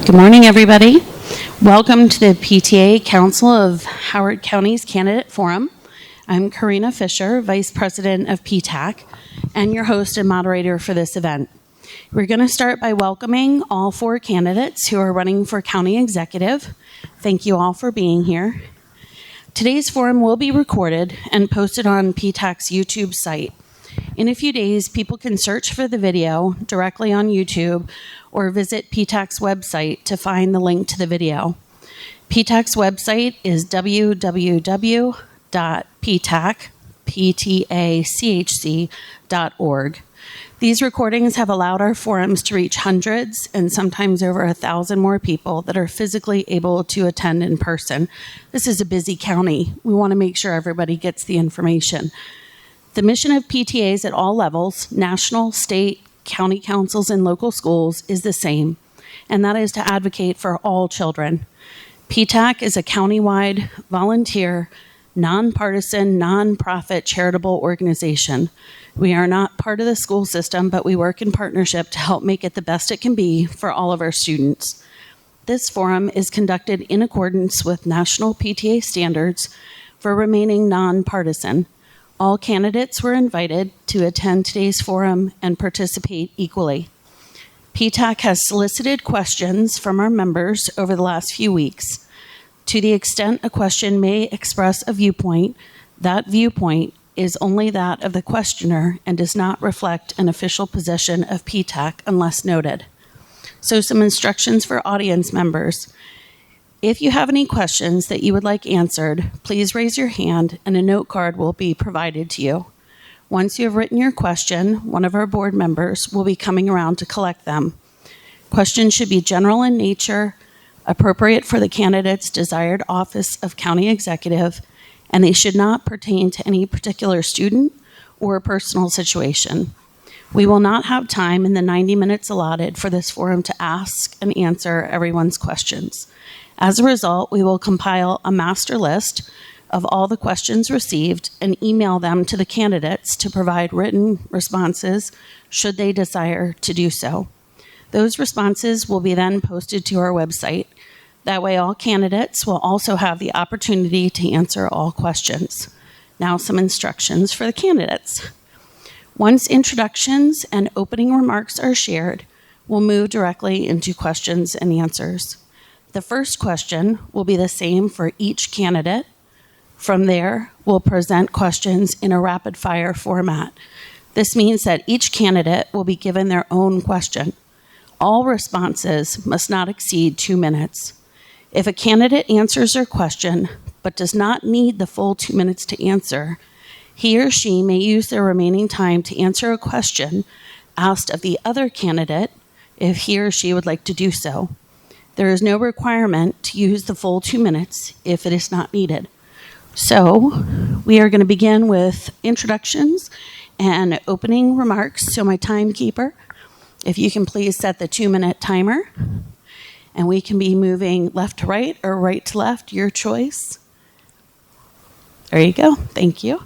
Good morning, everybody. Welcome to the PTA Council of Howard County's Candidate Forum. I'm Karina Fisher, Vice President of PTAC, and your host and moderator for this event. We're going to start by welcoming all 4 candidates who are running for county executive. Thank you all for being here. Today's forum will be recorded and posted on PTAC's YouTube site. In a few days, people can search for the video directly on YouTube or visit PTAC's website to find the link to the video. PTAC's website is www.ptachc.org. These recordings have allowed our forums to reach hundreds and sometimes over 1,000 more people that are physically able to attend in person. This is a busy county. We want to make sure everybody gets the information. The mission of PTAs at all levels, national, state, county councils, and local schools, is the same, and that is to advocate for all children. PTAC is a countywide, volunteer, nonpartisan, nonprofit charitable organization. We are not part of the school system, but we work in partnership to help make it the best it can be for all of our students. This forum is conducted in accordance with national PTA standards for remaining nonpartisan. All candidates were invited to attend today's forum and participate equally. PTAC has solicited questions from our members over the last few weeks. To the extent a question may express a viewpoint, that viewpoint is only that of the questioner and does not reflect an official position of PTAC unless noted. So some instructions for audience members. If you have any questions that you would like answered, please raise your hand and a note card will be provided to you. Once you have written your question, one of our board members will be coming around to collect them. Questions should be general in nature, appropriate for the candidate's desired office of county executive, and they should not pertain to any particular student or personal situation. We will not have time in the 90 minutes allotted for this forum to ask and answer everyone's questions. As a result, we will compile a master list of all the questions received and email them to the candidates to provide written responses should they desire to do so. Those responses will be then posted to our website. That way, all candidates will also have the opportunity to answer all questions. Now, some instructions for the candidates. Once introductions and opening remarks are shared, we'll move directly into questions and answers. The first question will be the same for each candidate. From there, we'll present questions in a rapid-fire format. This means that each candidate will be given their own question. All responses must not exceed 2 minutes. If a candidate answers their question but does not need the full 2 minutes to answer, he or she may use their remaining time to answer a question asked of the other candidate if he or she would like to do so. There is no requirement to use the full 2 minutes if it is not needed. So we are going to begin with introductions and opening remarks. So my timekeeper, if you can please set the 2-minute timer, and we can be moving left to right or right to left, your choice. There you go. Thank you.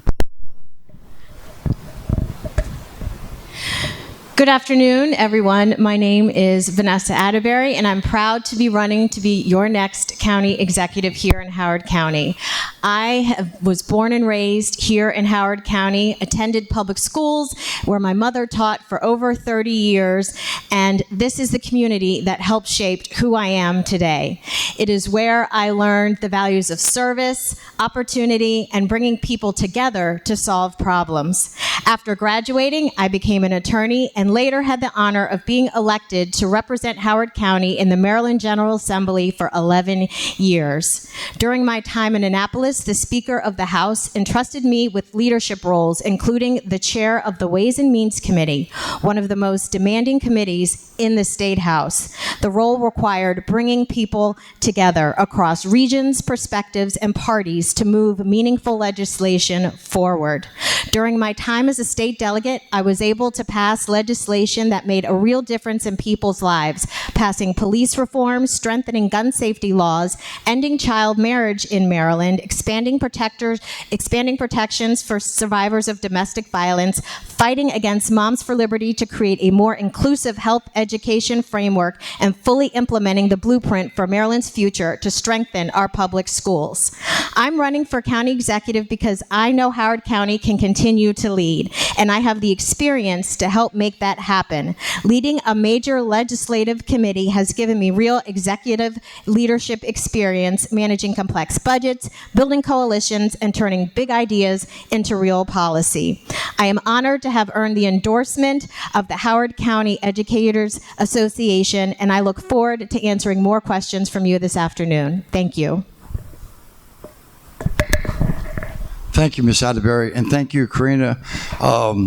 Good afternoon, everyone. My name is Vanessa Atterbury, and I'm proud to be running to be your next county executive here in Howard County. I was born and raised here in Howard County, attended public schools where my mother taught for over 30 years, and this is the community that helped shape who I am today. It is where I learned the values of service, opportunity, and bringing people together to solve problems. After graduating, I became an attorney and later had the honor of being elected to represent Howard County in the Maryland General Assembly for 11 years. During my time in Annapolis, the Speaker of the House entrusted me with leadership roles, including the chair of the Ways and Means Committee, one of the most demanding committees in the State House. The role required bringing people together across regions, perspectives, and parties to move meaningful legislation forward. During my time as a state delegate, I was able to pass legislation legislation that made a real difference in people's lives, passing police reform, strengthening gun safety laws, ending child marriage in Maryland, expanding protections for survivors of domestic violence, fighting against Moms for Liberty to create a more inclusive health education framework, and fully implementing the blueprint for Maryland's future to strengthen our public schools. I'm running for county executive because I know Howard County can continue to lead, and I have the experience to help make that happen. Leading a major legislative committee has given me real executive leadership experience, managing complex budgets, building coalitions, and turning big ideas into real policy. I am honored to have earned the endorsement of the Howard County Educators Association, and I look forward to answering more questions from you this afternoon. Thank you. Thank you, Ms. Atterbury, and thank you, Karina.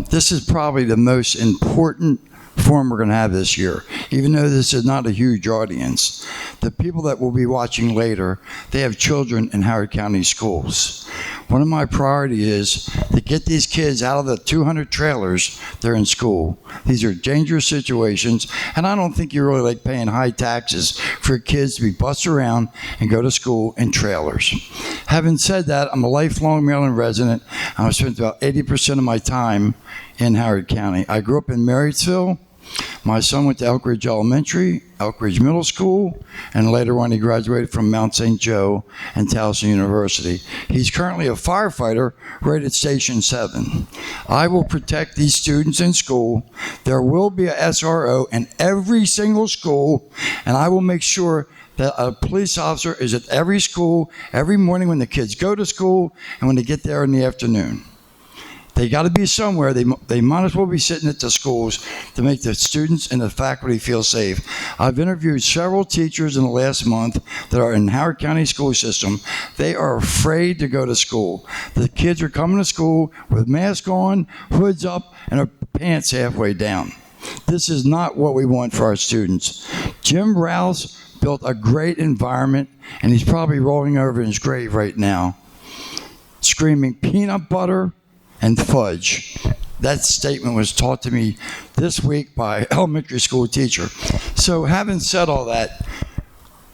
This is probably the most important forum we're going to have this year, even though this is not a huge audience. The people that will be watching later, they have children in Howard County schools. One of my priorities is to get these kids out of the 200 trailers they're in school. These are dangerous situations, and I don't think you really like paying high taxes for kids to be bussed around and go to school in trailers. Having said that, I'm a lifelong Maryland resident. I've spent about 80% of my time in Howard County. I grew up in Marysville. My son went to Elk Ridge Elementary, Elk Ridge Middle School, and later on he graduated from Mount St. Joe and Towson University. He's currently a firefighter right at Station 7. I will protect these students in school. There will be a SRO in every single school, and I will make sure that a police officer is at every school every morning when the kids go to school and when they get there in the afternoon. They got to be somewhere. They might as well be sitting at the schools to make the students and the faculty feel safe. I've interviewed several teachers in the last month that are in Howard County school system. They are afraid to go to school. The kids are coming to school with masks on, hoods up, and their pants halfway down. This is not what we want for our students. Jim Rouse built a great environment, and he's probably rolling over in his grave right now, screaming peanut butter and fudge. That statement was taught to me this week by an elementary school teacher. So having said all that,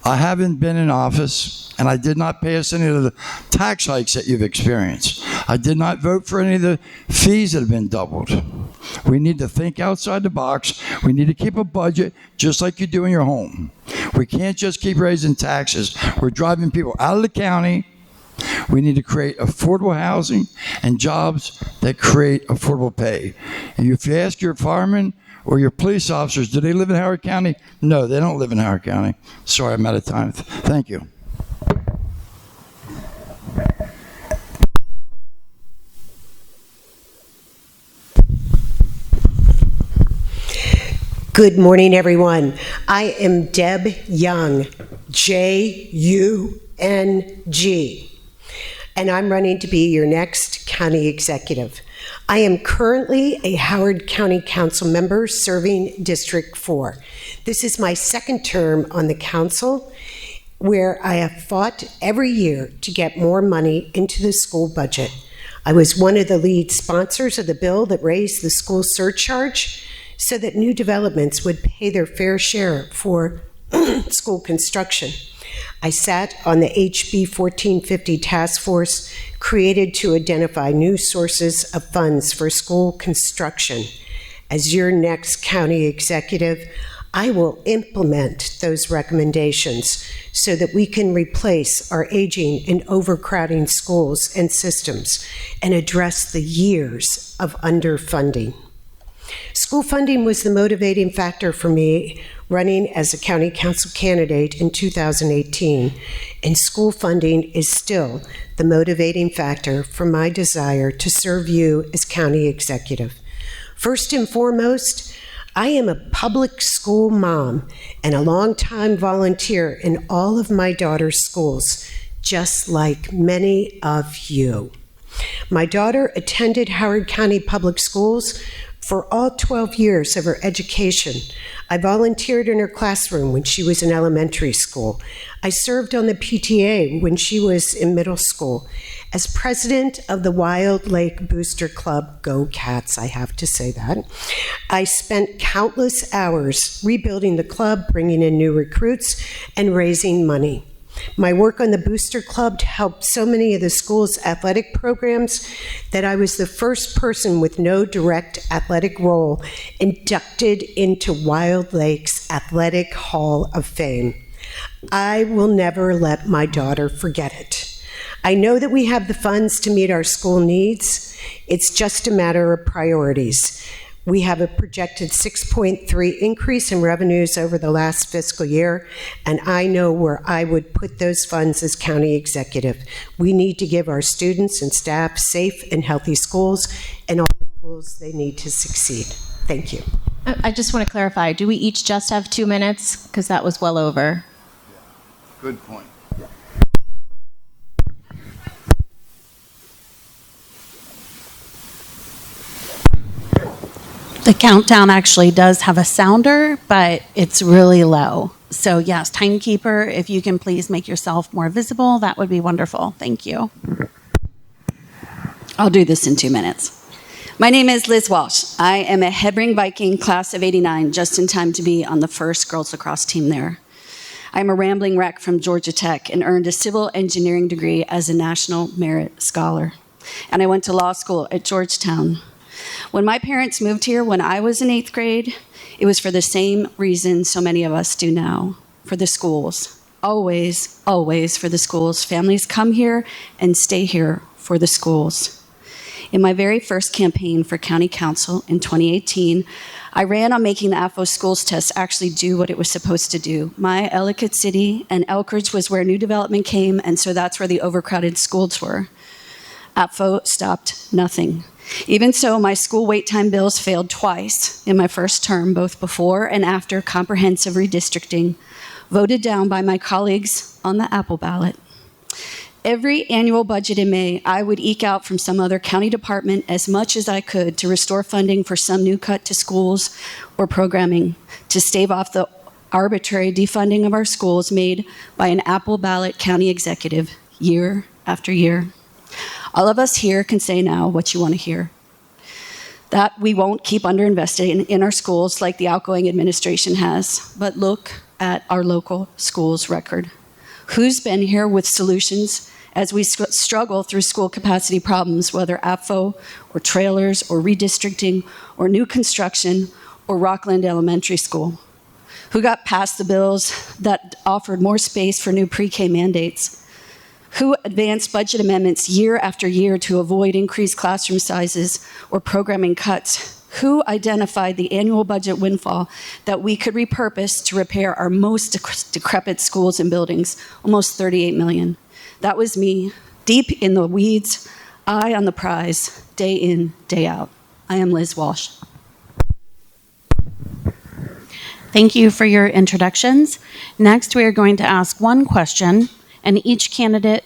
I haven't been in office, and I did not pass any of the tax hikes that you've experienced. I did not vote for any of the fees that have been doubled. We need to think outside the box. We need to keep a budget just like you do in your home. We can't just keep raising taxes. We're driving people out of the county. We need to create affordable housing and jobs that create affordable pay. And if you ask your firemen or your police officers, do they live in Howard County? No, they don't live in Howard County. Sorry, I'm out of time. Thank you. Good morning, everyone. I am Deb Young, J-U-N-G, and I'm running to be your next county executive. I am currently a Howard County Council member serving District 4. This is my second term on the council, where I have fought every year to get more money into the school budget. I was one of the lead sponsors of the bill that raised the school surcharge so that new developments would pay their fair share for school construction. I sat on the HB 1450 task force created to identify new sources of funds for school construction. As your next county executive, I will implement those recommendations so that we can replace our aging and overcrowding schools and systems and address the years of underfunding. School funding was the motivating factor for me running as a county council candidate in 2018, and school funding is still the motivating factor for my desire to serve you as county executive. First and foremost, I am a public school mom and a longtime volunteer in all of my daughter's schools, just like many of you. My daughter attended Howard County Public Schools For all 12 years of her education, I volunteered in her classroom when she was in elementary school. I served on the PTA when she was in middle school. As president of the Wild Lake Booster Club, go Cats, I have to say that, I spent countless hours rebuilding the club, bringing in new recruits, and raising money. My work on the Booster Club helped so many of the school's athletic programs that I was the first person with no direct athletic role inducted into Wild Lake's Athletic Hall of Fame. I will never let my daughter forget it. I know that we have the funds to meet our school needs. It's just a matter of priorities. We have a projected 6.3 increase in revenues over the last fiscal year, and I know where I would put those funds as county executive. We need to give our students and staff safe and healthy schools and all the tools they need to succeed. Thank you. I just want to clarify, do we each just have 2 minutes? Because that was well over. Good point. The countdown actually does have a sounder, but it's really low. So yes, timekeeper, if you can please make yourself more visible, that would be wonderful. Thank you. I'll do this in 2 minutes. My name is Liz Walsh. I am a Hebring Viking class of '89, just in time to be on the first girls lacrosse team there. I'm a rambling wreck from Georgia Tech and earned a civil engineering degree as a National Merit Scholar. And I went to law school at Georgetown. When my parents moved here when I was in 8th grade, it was for the same reason so many of us do now, for the schools. Always, always for the schools. Families come here and stay here for the schools. In my very first campaign for county council in 2018, I ran on making the AFO schools test actually do what it was supposed to do. My Ellicott City and Elkridge was where new development came, and so that's where the overcrowded schools were. AFO stopped nothing. Even so, my school wait time bills failed twice in my first term, both before and after comprehensive redistricting, voted down by my colleagues on the Apple ballot. Every annual budget in May, I would eke out from some other county department as much as I could to restore funding for some new cut to schools or programming to stave off the arbitrary defunding of our schools made by an Apple ballot county executive year after year. All of us here can say now what you want to hear. That we won't keep underinvesting in our schools like the outgoing administration has, but look at our local schools record. Who's been here with solutions as we struggle through school capacity problems, whether APFO or trailers or redistricting or new construction or Rockland Elementary School? Who got past the bills that offered more space for new pre-K mandates? Who advanced budget amendments year after year to avoid increased classroom sizes or programming cuts? Who identified the annual budget windfall that we could repurpose to repair our most decrepit schools and buildings, almost $38 million? That was me, deep in the weeds, eye on the prize, day in, day out. I am Liz Walsh. Thank you for your introductions. Next, we are going to ask one question and each candidate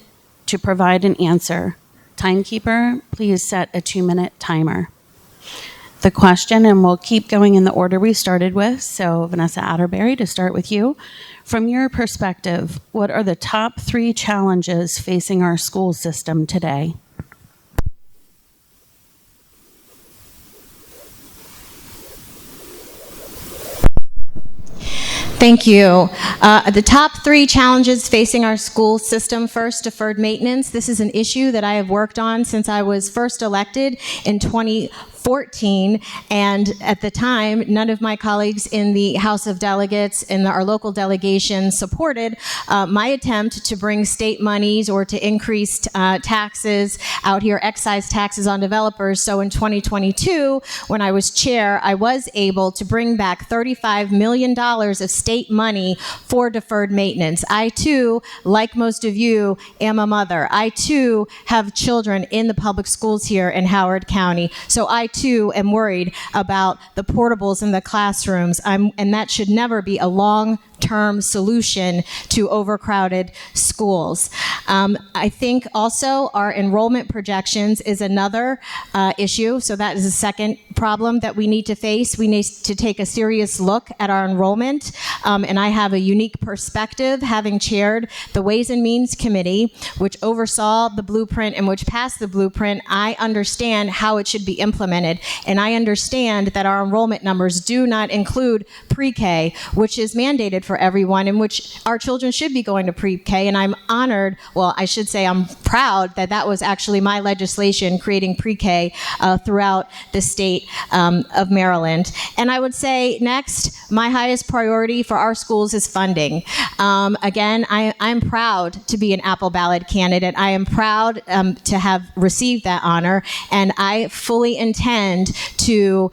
to provide an answer. Timekeeper, please set a 2-minute timer. The question, and we'll keep going in the order we started with, so Vanessa Atterbury, to start with you. From your perspective, what are the top 3 challenges facing our school system today? Thank you. The top 3 challenges facing our school system. First, deferred maintenance. This is an issue that I have worked on since I was first elected in 2014, and at the time, none of my colleagues in the House of Delegates and our local delegation supported my attempt to bring state monies or to increase taxes out here, excise taxes on developers. So in 2022, when I was chair, I was able to bring back $35 million of state money for deferred maintenance. I too, like most of you, am a mother. I too have children in the public schools here in Howard County. So I too am worried about the portables in the classrooms, and that should never be a long long-term solution to overcrowded schools. I think also our enrollment projections is another issue. So that is a second problem that we need to face. We need to take a serious look at our enrollment. And I have a unique perspective, having chaired the Ways and Means Committee, which oversaw the blueprint and which passed the blueprint. I understand how it should be implemented. And I understand that our enrollment numbers do not include pre-K, which is mandated for everyone, in which our children should be going to pre-K. And I'm honored, well, I should say I'm proud that that was actually my legislation creating pre-K throughout the state of Maryland. And I would say next, my highest priority for our schools is funding. Again, I'm proud to be an Apple ballot candidate. I am proud to have received that honor, and I fully intend to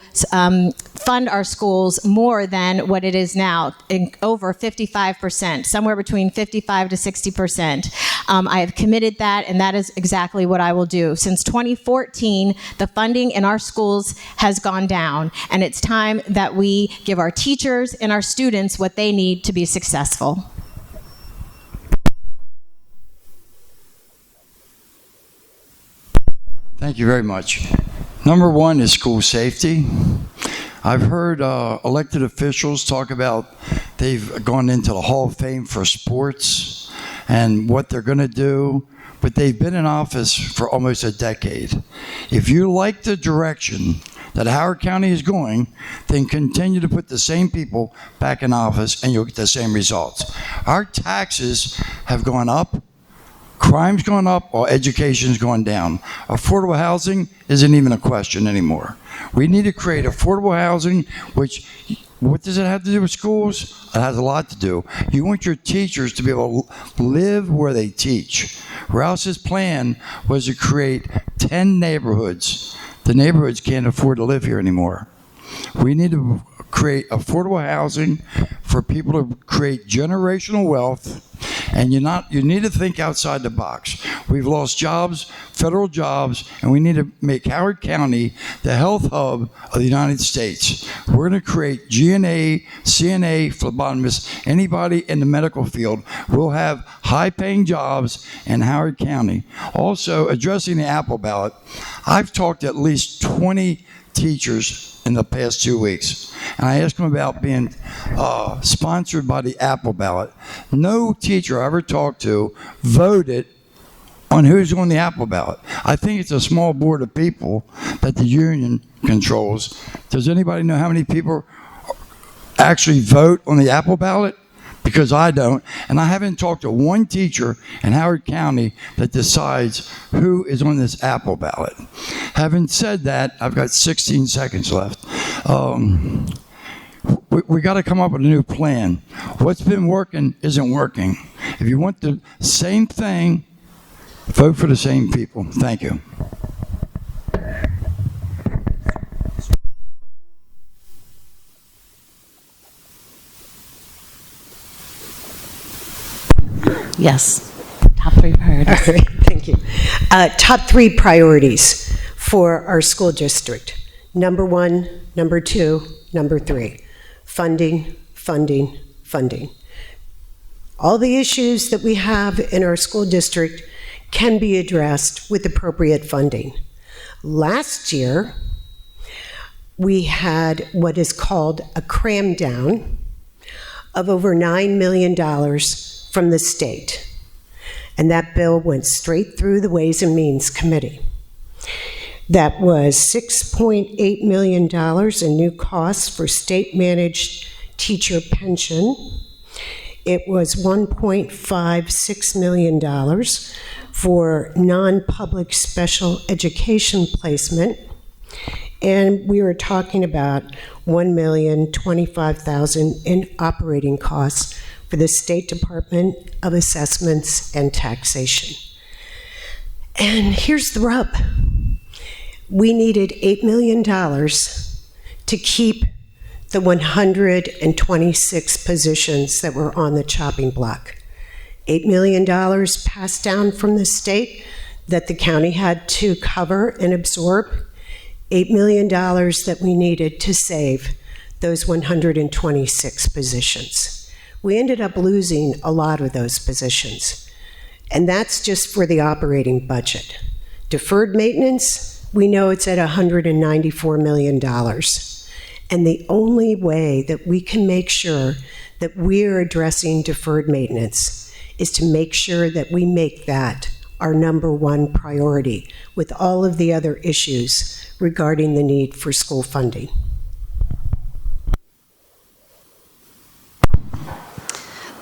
fund our schools more than what it is now, over 55%, somewhere between 55 to 60%. I have committed that, and that is exactly what I will do. Since 2014, the funding in our schools has gone down, and it's time that we give our teachers and our students what they need to be successful. Thank you very much. Number one is school safety. I've heard elected officials talk about they've gone into the Hall of Fame for sports and what they're going to do, but they've been in office for almost a decade. If you like the direction that Howard County is going, then continue to put the same people back in office and you'll get the same results. Our taxes have gone up, crime's gone up, while education's gone down. Affordable housing isn't even a question anymore. We need to create affordable housing, which, what does it have to do with schools? It has a lot to do. You want your teachers to be able to live where they teach. Rouse's plan was to create 10 neighborhoods. The neighborhoods can't afford to live here anymore. We need to create affordable housing for people to create generational wealth, and you need to think outside the box. We've lost jobs, federal jobs, and we need to make Howard County the health hub of the United States. We're going to create GNA, CNA, phlebotomists, anybody in the medical field will have high-paying jobs in Howard County. Also, addressing the Apple ballot, I've talked to at least 20 teachers in the past 2 weeks, and I asked them about being sponsored by the Apple ballot. No teacher I ever talked to voted on who's on the Apple ballot. I think it's a small board of people that the union controls. Does anybody know how many people actually vote on the Apple ballot? Because I don't, and I haven't talked to one teacher in Howard County that decides who is on this Apple ballot. Having said that, I've got 16 seconds left. We got to come up with a new plan. What's been working isn't working. If you want the same thing, vote for the same people. Thank you. Yes. Top 3 priorities. All right, thank you. Top 3 priorities for our school district. Number 1, number 2, number 3. Funding, funding, funding. All the issues that we have in our school district can be addressed with appropriate funding. Last year, we had what is called a cram down of over $9 million from the state. And that bill went straight through the Ways and Means Committee. That was $6.8 million in new costs for state-managed teacher pension. It was $1.56 million for non-public special education placement. And we were talking about $1,025,000 in operating costs for the State Department of Assessments and Taxation. And here's the rub. We needed $8 million to keep the 126 positions that were on the chopping block. $8 million passed down from the state that the county had to cover and absorb. $8 million that we needed to save those 126 positions. we ended up losing a lot of those positions. And that's just for the operating budget. Deferred maintenance, we know it's at $194 million. And the only way that we can make sure that we're addressing deferred maintenance is to make sure that we make that our number one priority with all of the other issues regarding the need for school funding.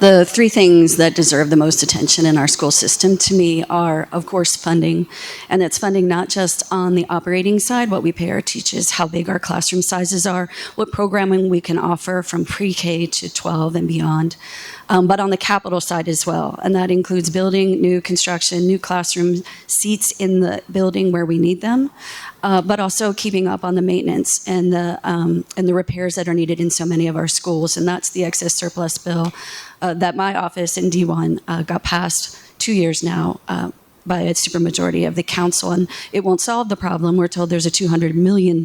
The three things that deserve the most attention in our school system to me are, of course, funding. And that's funding not just on the operating side, what we pay our teachers, how big our classroom sizes are, what programming we can offer from pre-K to 12 and beyond, but on the capital side as well. And that includes building new construction, new classroom seats in the building where we need them, but also keeping up on the maintenance and the repairs that are needed in so many of our schools. And that's the excess surplus bill that my office in D1 got passed 2 years now by a supermajority of the council, and it won't solve the problem. We're told there's a $200 million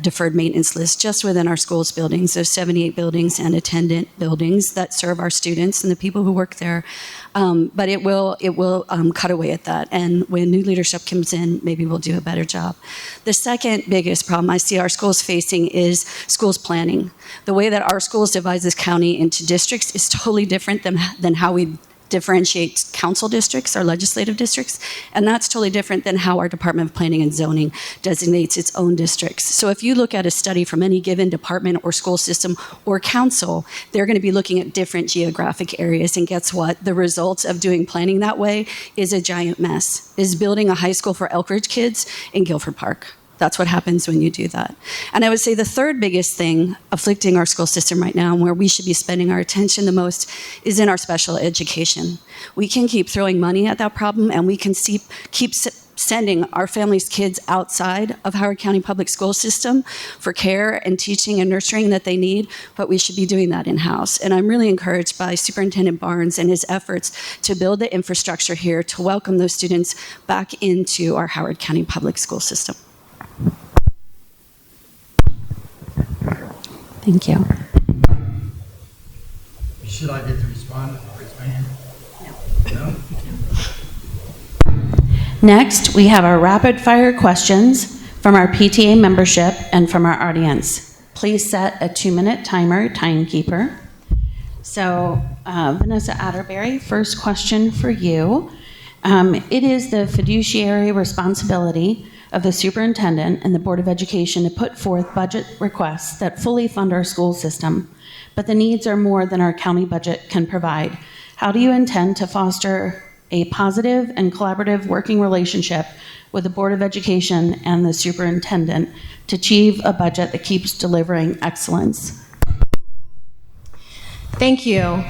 deferred maintenance list just within our schools buildings, those 78 buildings and attendant buildings that serve our students and the people who work there. But it will cut away at that, and when new leadership comes in, maybe we'll do a better job. The second biggest problem I see our schools facing is schools planning. The way that our schools divide this county into districts is totally different than how we differentiate council districts, our legislative districts, and that's totally different than how our Department of Planning and Zoning designates its own districts. So if you look at a study from any given department or school system or council, they're going to be looking at different geographic areas, and guess what? The results of doing planning that way is a giant mess, is building a high school for Elk Ridge kids in Guilford Park. That's what happens when you do that. And I would say the third biggest thing afflicting our school system right now, and where we should be spending our attention the most, is in our special education. We can keep throwing money at that problem, and we can keep sending our families' kids outside of Howard County Public School System for care and teaching and nurturing that they need, but we should be doing that in-house. And I'm really encouraged by Superintendent Barnes and his efforts to build the infrastructure here to welcome those students back into our Howard County Public School System. Thank you. Should I get to respond? Raise my hand. No? Next, we have our rapid fire questions from our PTA membership and from our audience. Please set a 2-minute timer, timekeeper. So, Vanessa Atterbury, first question for you. It is the fiduciary responsibility of the superintendent and the Board of Education to put forth budget requests that fully fund our school system, but the needs are more than our county budget can provide. How do you intend to foster a positive and collaborative working relationship with the Board of Education and the superintendent to achieve a budget that keeps delivering excellence? Thank you.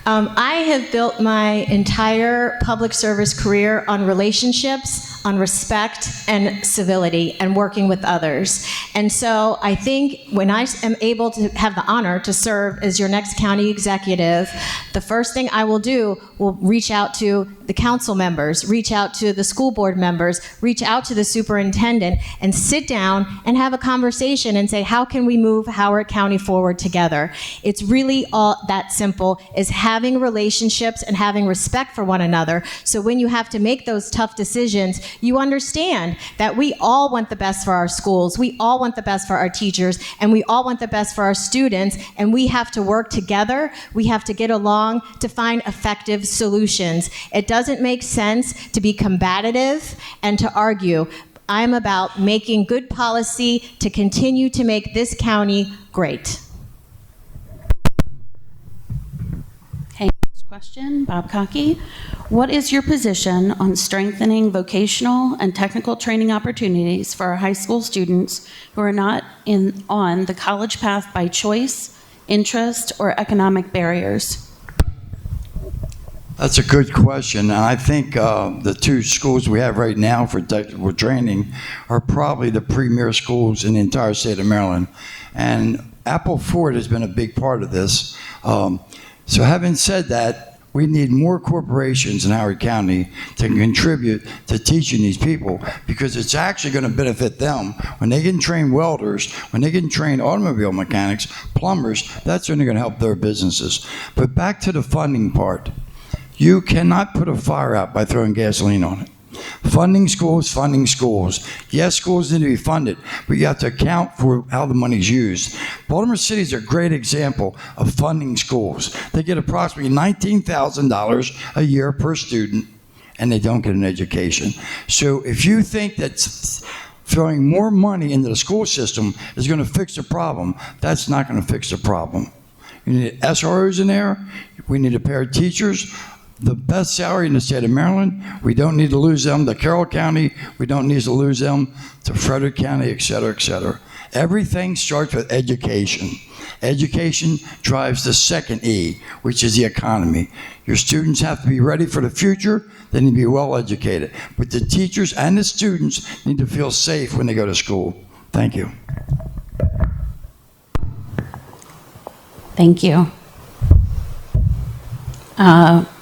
I have built my entire public service career on relationships, on respect and civility, and working with others. And so I think when I am able to have the honor to serve as your next county executive, the first thing I will do will reach out to the council members, reach out to the school board members, reach out to the superintendent, and sit down and have a conversation and say, how can we move Howard County forward together? It's really all that simple, is having relationships and having respect for one another. So when you have to make those tough decisions, you understand that we all want the best for our schools, we all want the best for our teachers, and we all want the best for our students, and we have to work together, we have to get along to find effective solutions. It doesn't make sense to be combative and to argue. I'm about making good policy to continue to make this county great. Question, Bob Cockey. What is your position on strengthening vocational and technical training opportunities for our high school students who are not on the college path by choice, interest, or economic barriers? That's a good question, and I think the two schools we have right now for technical training are probably the premier schools in the entire state of Maryland. And Apple Ford has been a big part of this. So having said that, We need more corporations in Howard County to contribute to teaching these people, because it's actually going to benefit them. When they can train welders, when they can train automobile mechanics, plumbers, that's only going to help their businesses. But back to the funding part. You cannot put a fire out by throwing gasoline on it. Funding schools, funding schools. Yes, schools need to be funded, but you have to account for how the money's used. Baltimore City is a great example of funding schools. They get approximately $19,000 a year per student, and they don't get an education. So if you think that throwing more money into the school system is going to fix the problem, that's not going to fix the problem. You need SROs in there. We need a pair of teachers. The best salary in the state of Maryland. We don't need to lose them to Carroll County. We don't need to lose them to Frederick County, et cetera, et cetera. Everything starts with education. Education drives the second E, which is the economy. Your students have to be ready for the future. They need to be well educated. But the teachers and the students need to feel safe when they go to school. Thank you. Thank you.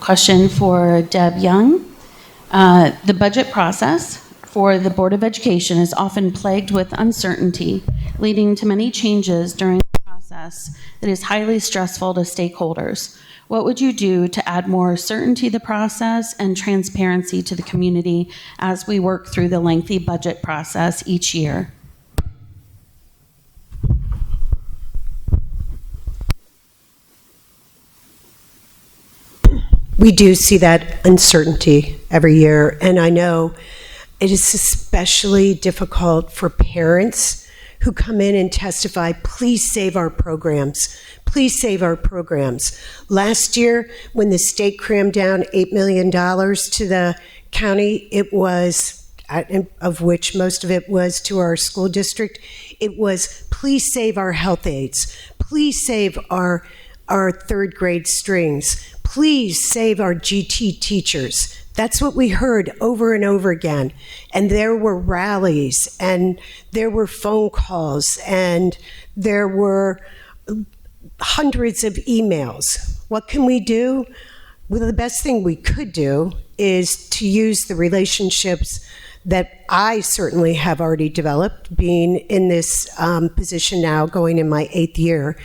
Question for Deb Young. The budget process for the Board of Education is often plagued with uncertainty, leading to many changes during the process that is highly stressful to stakeholders. What would you do to add more certainty to the process and transparency to the community as we work through the lengthy budget process each year? We do see that uncertainty every year, and I know it is especially difficult for parents who come in and testify, please save our programs. Please save our programs. Last year, when the state crammed down $8 million to the county, it was, of which most of it was to our school district, it was, please save our health aides. Please save our third grade strings. Please save our GT teachers. That's what we heard over and over again. And there were rallies, and there were phone calls, and there were hundreds of emails. What can we do? Well, the best thing we could do is to use the relationships that I certainly have already developed, being in this position now, going in my 8th year,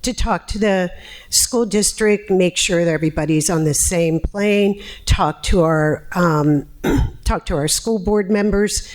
to talk to the school district, make sure that everybody's on the same plane, talk to our school board members,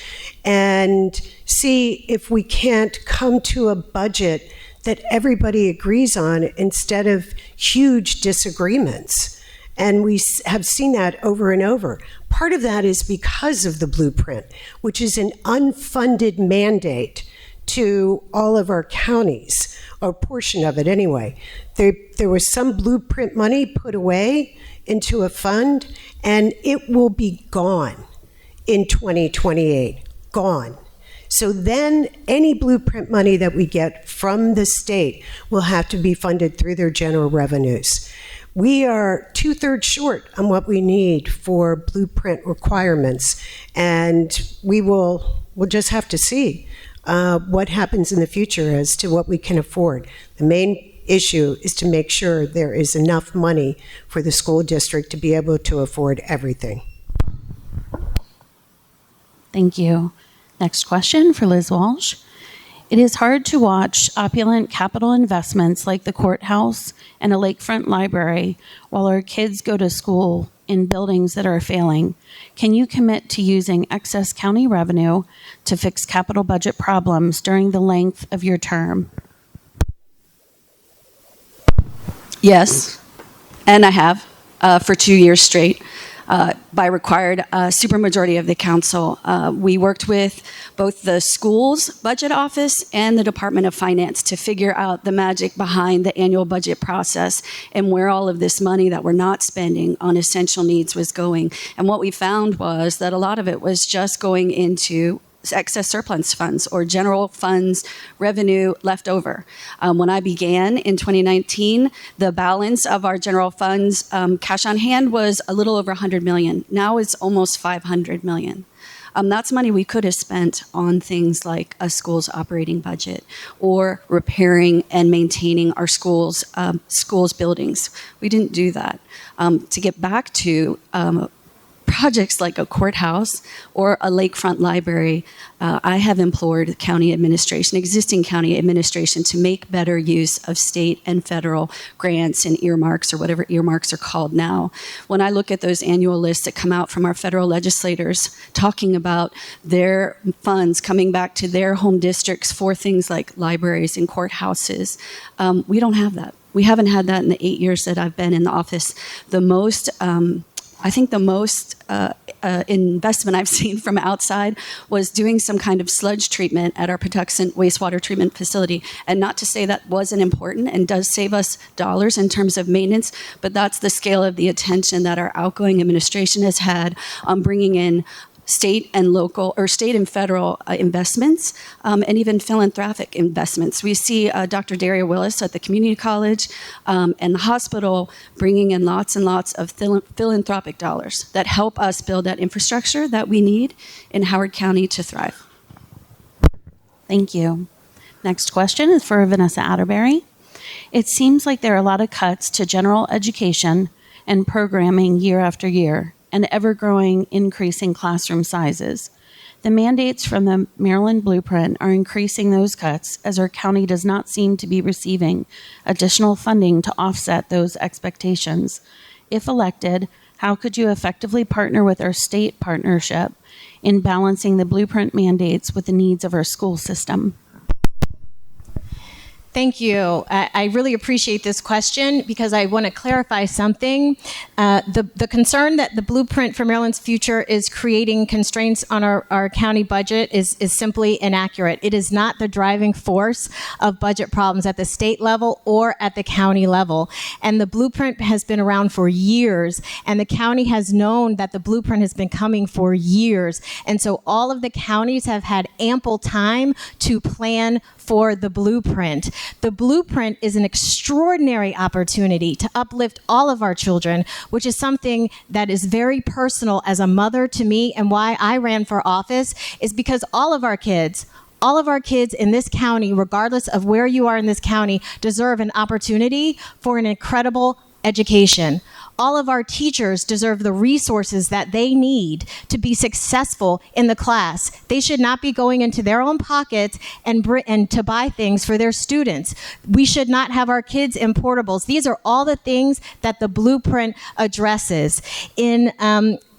and see if we can't come to a budget that everybody agrees on instead of huge disagreements. And we have seen that over and over. Part of that is because of the blueprint, which is an unfunded mandate to all of our counties, or a portion of it anyway. There was some blueprint money put away into a fund, and it will be gone in 2028, gone. So then any blueprint money that we get from the state will have to be funded through their general revenues. We are 2/3 short on what we need for blueprint requirements, and we'll just have to see what happens in the future as to what we can afford. The main issue is to make sure there is enough money for the school district to be able to afford everything. Thank you. Next question for Liz Walsh. It is hard to watch opulent capital investments like the courthouse and a lakefront library while our kids go to school in buildings that are failing. Can you commit to using excess county revenue to fix capital budget problems during the length of your term? Yes, and I have for 2 years straight. By required supermajority of the council. We worked with both the school's budget office and the Department of Finance to figure out the magic behind the annual budget process and where all of this money that we're not spending on essential needs was going. And what we found was that a lot of it was just going into excess surplus funds or general funds revenue left over. When I began in 2019, the balance of our general funds cash on hand was a little over 100 million. Now it's almost 500 million. That's money we could have spent on things like a school's operating budget or repairing and maintaining our schools buildings. We didn't do that. To get back to projects like a courthouse or a lakefront library, I have implored county administration, existing county administration, to make better use of state and federal grants and earmarks, or whatever earmarks are called now. When I look at those annual lists that come out from our federal legislators talking about their funds coming back to their home districts for things like libraries and courthouses, we don't have that. We haven't had that in the 8 years that I've been in the office. The most investment I've seen from outside was doing some kind of sludge treatment at our Patuxent wastewater treatment facility. And not to say that wasn't important and does save us dollars in terms of maintenance, but that's the scale of the attention that our outgoing administration has had on bringing in state and local, or state and federal investments, and even philanthropic investments. We see Dr. Daria Willis at the community college and the hospital bringing in lots and lots of philanthropic dollars that help us build that infrastructure that we need in Howard County to thrive. Thank you. Next question is for Vanessa Atterbury. It seems like there are a lot of cuts to general education and programming year after year, and ever-growing increase in classroom sizes. The mandates from the Maryland Blueprint are increasing those cuts, as our county does not seem to be receiving additional funding to offset those expectations. If elected, how could you effectively partner with our state partnership in balancing the Blueprint mandates with the needs of our school system? Thank you. I really appreciate this question because I want to clarify something. The concern that the Blueprint for Maryland's Future is creating constraints on our county budget is simply inaccurate. It is not the driving force of budget problems at the state level or at the county level. And the Blueprint has been around for years, and the county has known that the Blueprint has been coming for years. And so all of the counties have had ample time to plan for the Blueprint. The Blueprint is an extraordinary opportunity to uplift all of our children, which is something that is very personal as a mother to me, and why I ran for office is because all of our kids in this county, regardless of where you are in this county, deserve an opportunity for an incredible education. All of our teachers deserve the resources that they need to be successful in the class. They should not be going into their own pockets and to buy things for their students. We should not have our kids in portables. These are all the things that the Blueprint addresses. In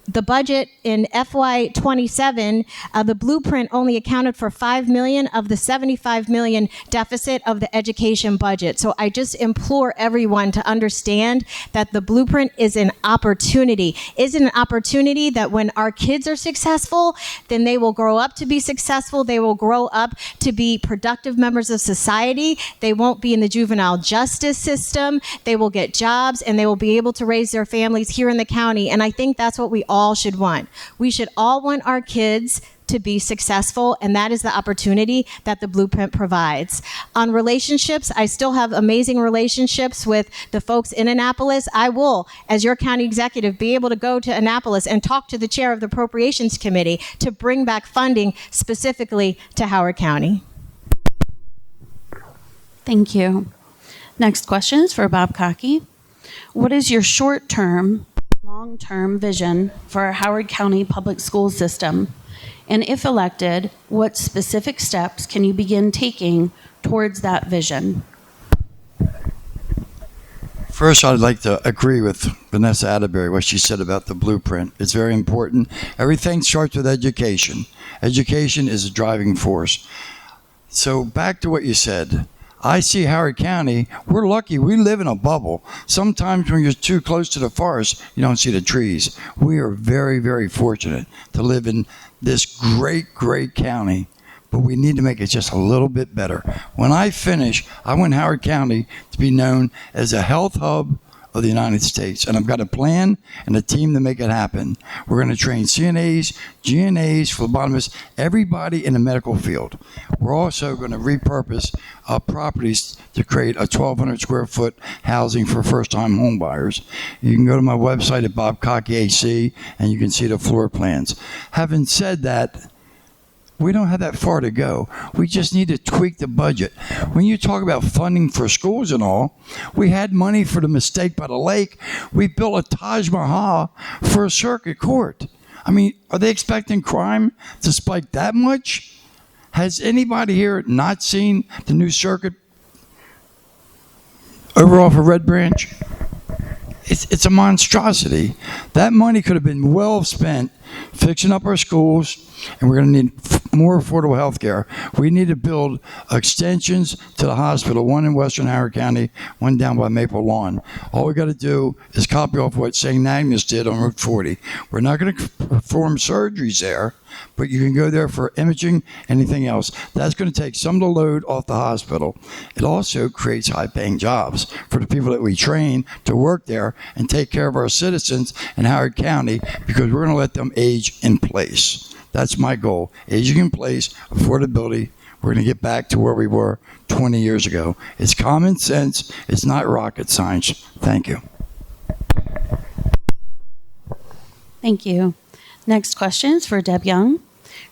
the budget in FY27, the Blueprint only accounted for $5 million of the $75 million deficit of the education budget. So I just implore everyone to understand that the Blueprint is an opportunity. Is an opportunity that when our kids are successful, then they will grow up to be successful. They will grow up to be productive members of society. They won't be in the juvenile justice system. They will get jobs, and they will be able to raise their families here in the county. And I think that's what we all should want. We should all want our kids to be successful, and that is the opportunity that the Blueprint provides. On relationships, I still have amazing relationships with the folks in Annapolis. I will, as your county executive, be able to go to Annapolis and talk to the chair of the Appropriations Committee to bring back funding specifically to Howard County. Thank you. Next question is for Bob Cockey. What is your short-term, long-term vision for our Howard County public school system? And if elected, what specific steps can you begin taking towards that vision? First, I'd like to agree with Vanessa Atterbury, what she said about the Blueprint. It's very important. Everything starts with education. Education is a driving force. So back to what you said. I see Howard County, we're lucky. We live in a bubble. Sometimes when you're too close to the forest, you don't see the trees. We are very, very fortunate to live in this great, great county, but we need to make it just a little bit better. When I finish, I want Howard County to be known as a health hub of the United States. And I've got a plan and a team to make it happen. We're going to train CNAs, GNAs, phlebotomists, everybody in the medical field. We're also going to repurpose properties to create a 1,200 square foot housing for first-time home buyers. You can go to my website at PTACHC and you can see the floor plans. Having said that, we don't have that far to go. We just need to tweak the budget. When you talk about funding for schools and all, we had money for the mistake by the lake. We built a Taj Mahal for a circuit court. I mean, are they expecting crime to spike that much? Has anybody here not seen the new circuit over off of Red Branch? It's a monstrosity. That money could have been well spent fixing up our schools, and we're going to need more affordable health care. We need to build extensions to the hospital, one in Western Howard County, one down by Maple Lawn. All we got to do is copy off what St. Agnes did on Route 40. We're not going to perform surgeries there, but you can go there for imaging, anything else. That's going to take some of the load off the hospital. It also creates high-paying jobs for the people that we train to work there and take care of our citizens in Howard County, because we're going to let them age in place. That's my goal. Aging in place, affordability. We're going to get back to where we were 20 years ago. It's common sense. It's not rocket science. Thank you. Thank you. Next question is for Deb Young.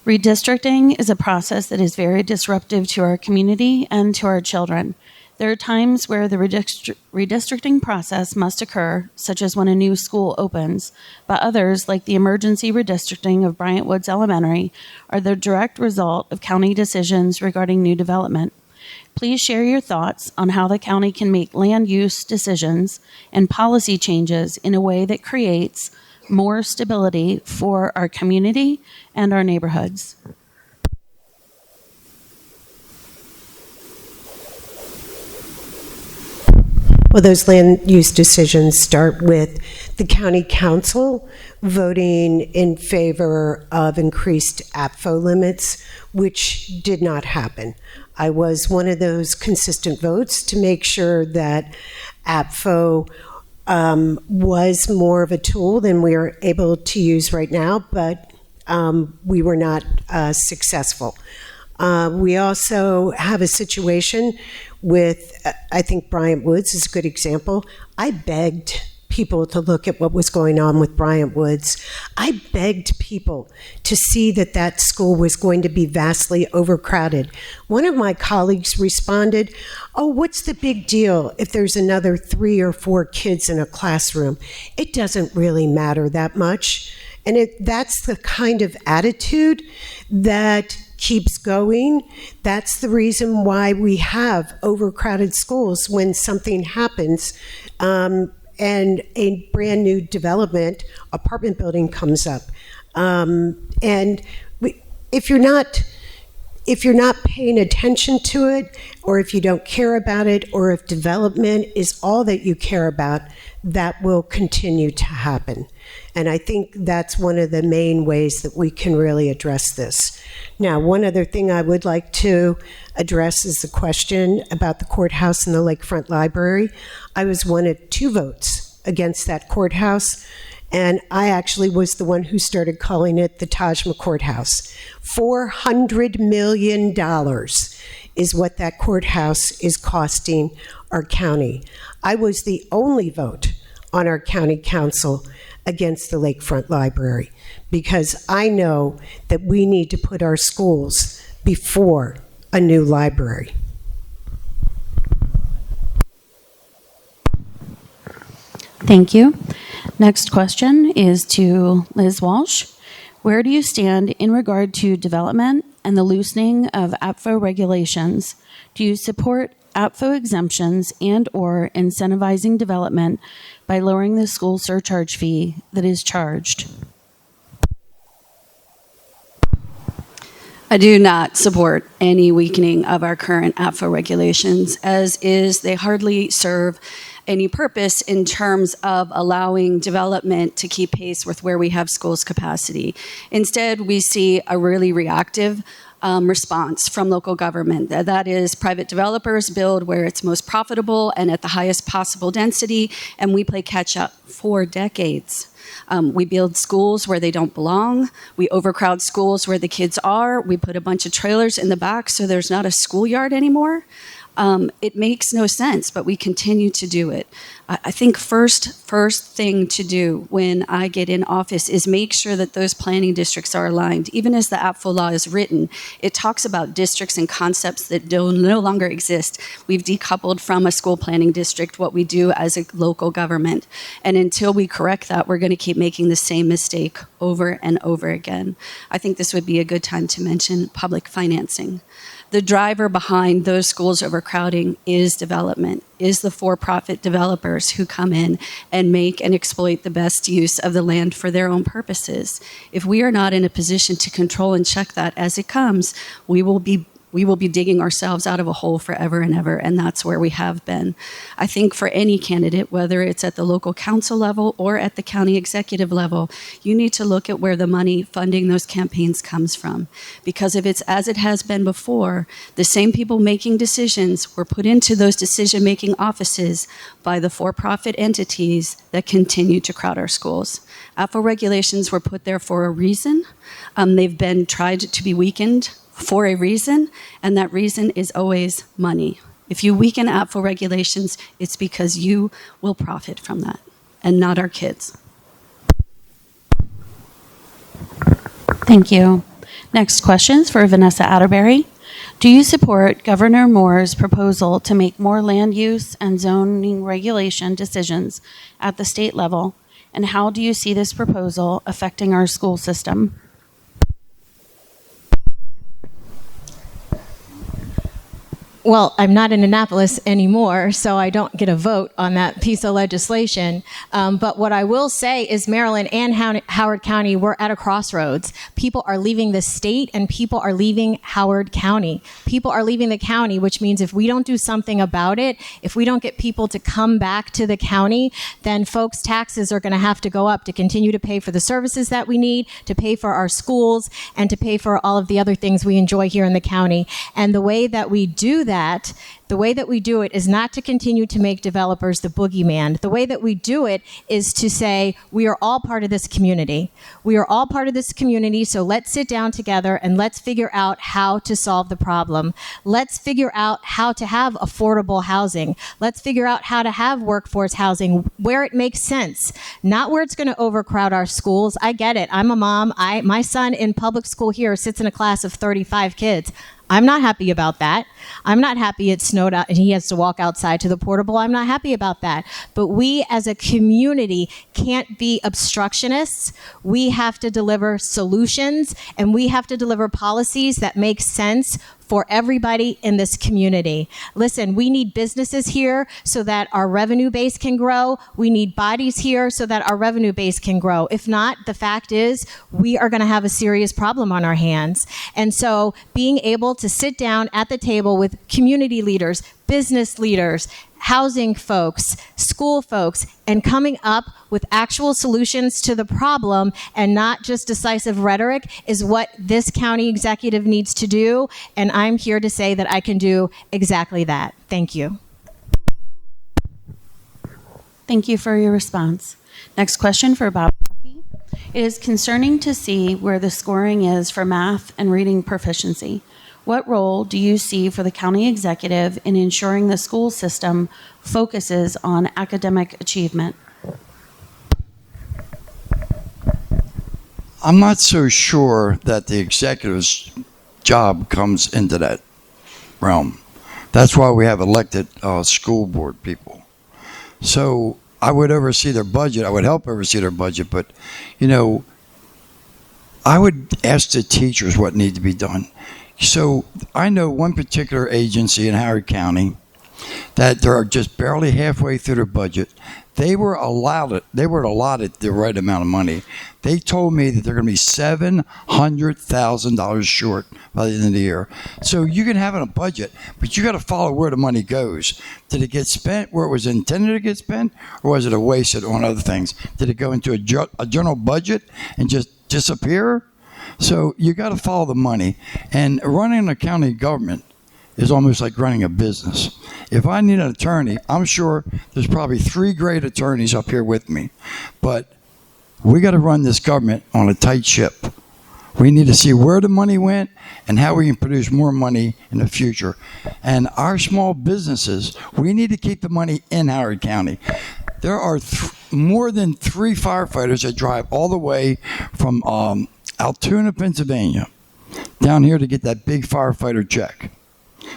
Redistricting is a process that is very disruptive to our community and to our children. There are times where the redistricting process must occur, such as when a new school opens, but others, like the emergency redistricting of Bryant Woods Elementary, are the direct result of county decisions regarding new development. Please share your thoughts on how the county can make land use decisions and policy changes in a way that creates more stability for our community and our neighborhoods. Well, those land use decisions start with the county council voting in favor of increased APFO limits, which did not happen. I was one of those consistent votes to make sure that APFO was more of a tool than we are able to use right now, but we were not successful. We also have a situation with, I think Bryant Woods is a good example. I begged people to look at what was going on with Bryant Woods. I begged people to see that that school was going to be vastly overcrowded. One of my colleagues responded, "Oh, what's the big deal if there's another 3 or 4 kids in a classroom? It doesn't really matter that much." And that's the kind of attitude that keeps going. That's the reason why we have overcrowded schools when something happens and a brand new development, apartment building comes up. If you're not paying attention to it, or if you don't care about it, or if development is all that you care about, that will continue to happen. And I think that's one of the main ways that we can really address this. Now, one other thing I would like to address is the question about the courthouse and the Lakefront Library. I was one of 2 votes against that courthouse, and I actually was the one who started calling it the Taj Mahal Courthouse. $400 million is what that courthouse is costing our county. I was the only vote on our county council against the Lakefront Library, because I know that we need to put our schools before a new library. Thank you. Next question is to Liz Walsh. Where do you stand in regard to development and the loosening of APFO regulations? Do you support APFO exemptions and/or incentivizing development by lowering the school surcharge fee that is charged? I do not support any weakening of our current APFO regulations, as is they hardly serve any purpose in terms of allowing development to keep pace with where we have schools capacity. Instead, we see a really reactive response from local government. That is, private developers build where it's most profitable and at the highest possible density, and we play catch up for decades. We build schools where they don't belong. We overcrowd schools where the kids are. We put a bunch of trailers in the back so there's not a schoolyard anymore. It makes no sense, but we continue to do it. I think first thing to do when I get in office is make sure that those planning districts are aligned. Even as the APFO law is written, it talks about districts and concepts that no longer exist. We've decoupled from a school planning district what we do as a local government. And until we correct that, we're going to keep making the same mistake over and over again. I think this would be a good time to mention public financing. The driver behind those schools overcrowding is development, is the for-profit developers who come in and make and exploit the best use of the land for their own purposes. If we are not in a position to control and check that as it comes, we will be digging ourselves out of a hole forever and ever, and that's where we have been. I think for any candidate, whether it's at the local council level or at the county executive level, you need to look at where the money funding those campaigns comes from. Because if it's as it has been before, the same people making decisions were put into those decision-making offices by the for-profit entities that continue to crowd our schools. APFO regulations were put there for a reason. They've been tried to be weakened for a reason, and that reason is always money. If you weaken APFO regulations, it's because you will profit from that, and not our kids. Thank you. Next questions for Vanessa Atterbury. Do you support Governor Moore's proposal to make more land use and zoning regulation decisions at the state level? And how do you see this proposal affecting our school system? Well, I'm not in Annapolis anymore, so I don't get a vote on that piece of legislation. But what I will say is Maryland and Howard County, we're at a crossroads. People are leaving the state and people are leaving Howard County. People are leaving the county, which means if we don't do something about it, if we don't get people to come back to the county, then folks' taxes are going to have to go up to continue to pay for the services that we need, to pay for our schools, and to pay for all of the other things we enjoy here in the county. And the way that we do that, the way that we do it is not to continue to make developers the boogeyman. The way that we do it is to say, we are all part of this community. We are all part of this community, so let's sit down together and let's figure out how to solve the problem. Let's figure out how to have affordable housing. Let's figure out how to have workforce housing where it makes sense, not where it's going to overcrowd our schools. I get it. I'm a mom. My son in public school here sits in a class of 35 kids. I'm not happy about that. I'm not happy it snowed out and he has to walk outside to the portable. I'm not happy about that. But we as a community can't be obstructionists. We have to deliver solutions and we have to deliver policies that make sense for everybody in this community. Listen, we need businesses here so that our revenue base can grow. We need bodies here so that our revenue base can grow. If not, the fact is we are going to have a serious problem on our hands. And so being able to sit down at the table with community leaders, business leaders, housing folks, school folks, and coming up with actual solutions to the problem and not just decisive rhetoric is what this county executive needs to do. And I'm here to say that I can do exactly that. Thank you. Thank you for your response. Next question for Bob. It is concerning to see where the scoring is for math and reading proficiency. What role do you see for the county executive in ensuring the school system focuses on academic achievement? I'm not so sure that the executive's job comes into that realm. That's why we have elected school board people. So I would oversee their budget. I would help oversee their budget. But, I would ask the teachers what needs to be done. So I know one particular agency in Howard County that they're just barely halfway through their budget. They were allotted the right amount of money. They told me that they're going to be $700,000 short by the end of the year. So you can have a budget, but you got to follow where the money goes. Did it get spent where it was intended to get spent, or was it wasted on other things? Did it go into a general budget and just disappear? So you got to follow the money. And running a county government is almost like running a business. If I need an attorney, I'm sure there's probably 3 great attorneys up here with me. But we got to run this government on a tight ship. We need to see where the money went and how we can produce more money in the future. And our small businesses, we need to keep the money in Howard County. There are more than 3 firefighters that drive all the way from Altoona, Pennsylvania, down here to get that big firefighter check.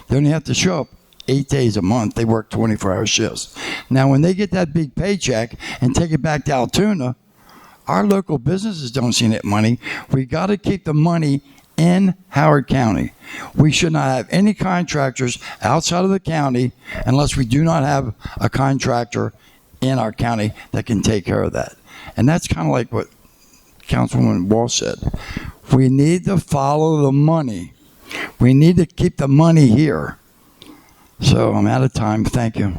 They only have to show up 8 days a month. They work 24-hour shifts. Now, when they get that big paycheck and take it back to Altoona, our local businesses don't see that money. We got to keep the money in Howard County. We should not have any contractors outside of the county unless we do not have a contractor in our county that can take care of that. And that's kind of like what Councilwoman Walsh said. We need to follow the money. We need to keep the money here. So I'm out of time. Thank you.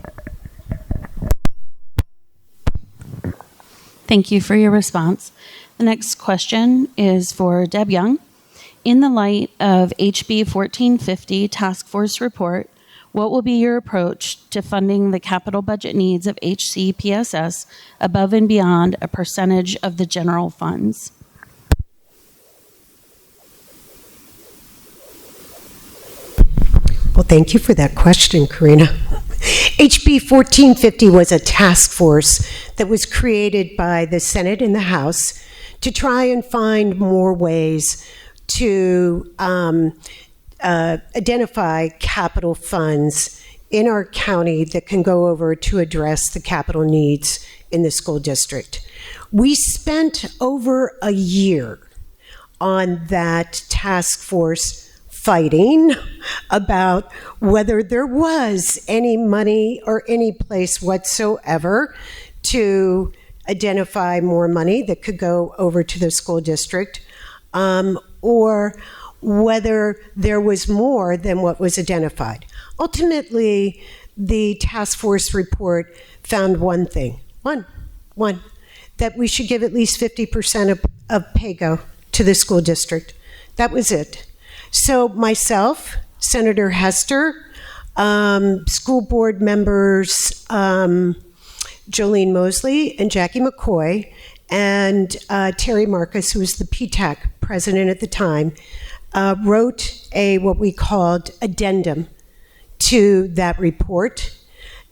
Thank you for your response. The next question is for Deb Young. In the light of HB 1450 Task Force report, what will be your approach to funding the capital budget needs of HCPSS above and beyond a percentage of the general funds? Well, thank you for that question, Karina. HB 1450 was a task force that was created by the Senate and the House to try and find more ways to identify capital funds in our county that can go over to address the capital needs in the school district. We spent over a year on that task force fighting about whether there was any money or any place whatsoever to identify more money that could go over to the school district, or whether there was more than what was identified. Ultimately, the task force report found one thing, that we should give at least 50% of PAYGO to the school district. That was it. So myself, Senator Hester, school board members Jolene Mosley and Jackie McCoy, and Terry Marcus, who was the PTAC president at the time, wrote what we called addendum to that report.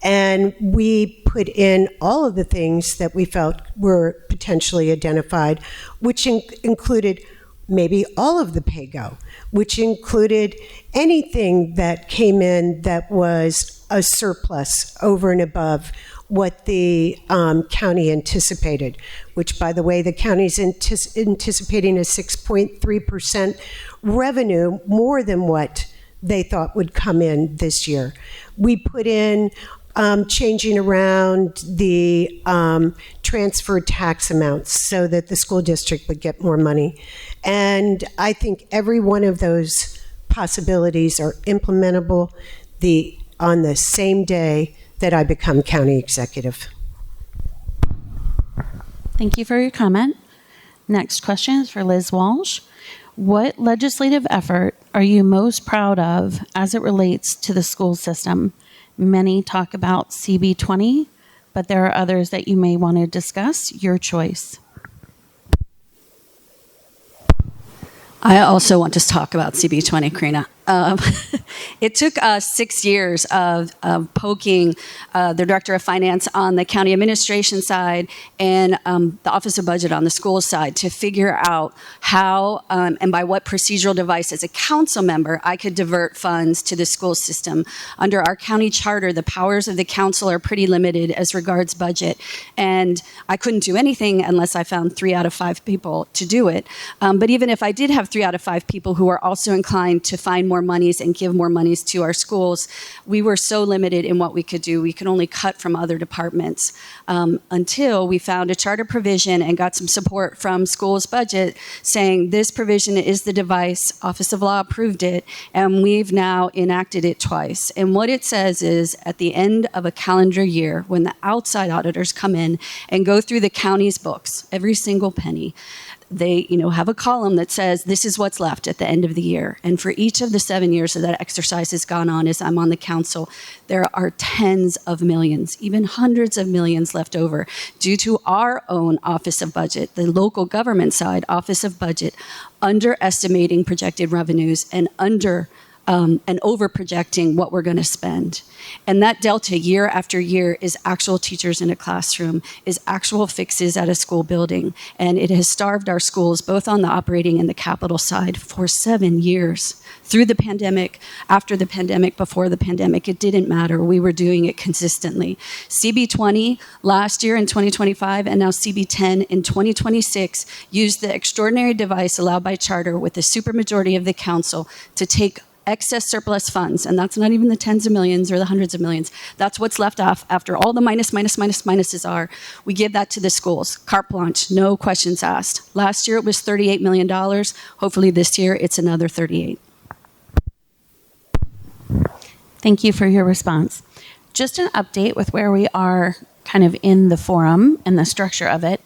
And we put in all of the things that we felt were potentially identified, which included maybe all of the PAYGO, which included anything that came in that was a surplus over and above what the county anticipated, which, by the way, the county's anticipating a 6.3% revenue, more than what they thought would come in this year. We put in changing around the transfer tax amounts so that the school district would get more money. And I think every one of those possibilities are implementable on the same day that I become county executive. Thank you for your comment. Next question is for Liz Walsh. What legislative effort are you most proud of as it relates to the school system? Many talk about CB20, but there are others that you may want to discuss. Your choice. I also want to talk about CB20, Karina. It took us 6 years of poking the Director of Finance on the county administration side and the Office of Budget on the school side to figure out how and by what procedural device as a council member I could divert funds to the school system. Under our county charter, the powers of the council are pretty limited as regards budget, and I couldn't do anything unless I found 3 out of 5 people to do it. But even if I did have 3 out of 5 people who are also inclined to find more monies and give more monies to our schools, we were so limited in what we could do. We could only cut from other departments until we found a charter provision and got some support from schools' budget saying this provision is the device, Office of Law approved it, and we've now enacted it twice. And what it says is at the end of a calendar year, when the outside auditors come in and go through the county's books, every single penny, they, have a column that says this is what's left at the end of the year. And for each of the 7 years that exercise has gone on as I'm on the council, there are tens of millions, even hundreds of millions left over due to our own Office of Budget, the local government side Office of Budget, underestimating projected revenues and over projecting what we're going to spend. And that delta year after year is actual teachers in a classroom, is actual fixes at a school building. And it has starved our schools, both on the operating and the capital side, for 7 years. Through the pandemic, after the pandemic, before the pandemic, it didn't matter. We were doing it consistently. CB20 last year in 2025 and now CB10 in 2026 used the extraordinary device allowed by charter with the supermajority of the council to take excess surplus funds, and that's not even the tens of millions or the hundreds of millions. That's what's left off after all the minuses are. We give that to the schools. Carte blanche, no questions asked. Last year it was $38 million. Hopefully this year it's another 38. Thank you for your response. Just an update with where we are kind of in the forum and the structure of it.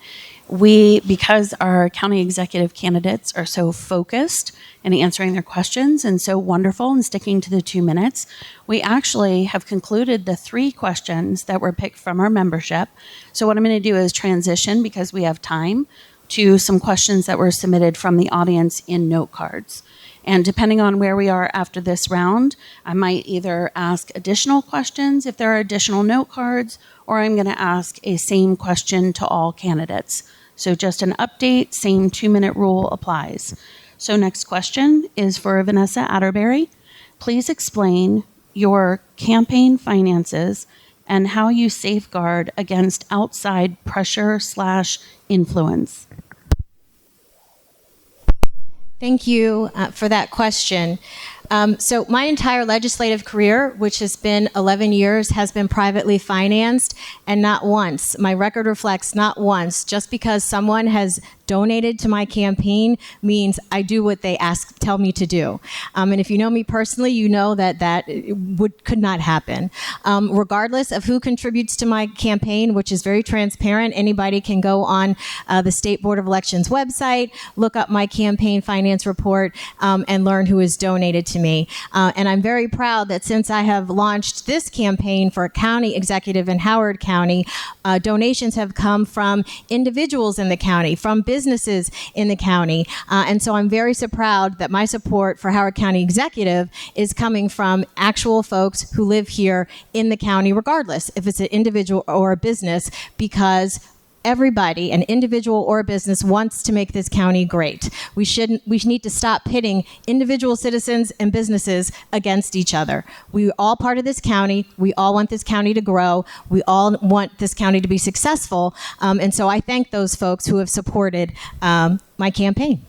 Because our county executive candidates are so focused in answering their questions and so wonderful and sticking to the 2 minutes, we actually have concluded the 3 questions that were picked from our membership. So what I'm going to do is transition, because we have time, to some questions that were submitted from the audience in note cards. And depending on where we are after this round, I might either ask additional questions if there are additional note cards, or I'm going to ask a same question to all candidates. So just an update, same 2-minute rule applies. So next question is for Vanessa Atterbury. Please explain your campaign finances and how you safeguard against outside pressure/influence. Thank you for that question. So my entire legislative career, which has been 11 years, has been privately financed, and not once, my record reflects not once, just because someone has donated to my campaign means I do what they tell me to do. And if you know me personally, you know that could not happen. Regardless of who contributes to my campaign, which is very transparent, anybody can go on the State Board of Elections website, look up my campaign finance report, and learn who has donated to me. And I'm very proud that since I have launched this campaign for a county executive in Howard County, donations have come from individuals in the county, from businesses in the county. And so I'm very proud that my support for Howard County Executive is coming from actual folks who live here in the county, regardless if it's an individual or a business, because everybody, an individual or a business, wants to make this county great. We need to stop pitting individual citizens and businesses against each other. We're all part of this county. We all want this county to grow. We all want this county to be successful. And so I thank those folks who have supported my campaign.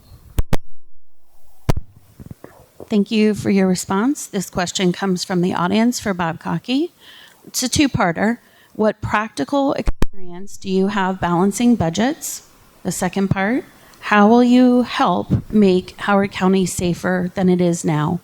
Thank you for your response. This question comes from the audience for Bob Cockey. It's a 2-parter. What practical experience do you have balancing budgets? The second part, how will you help make Howard County safer than it is now?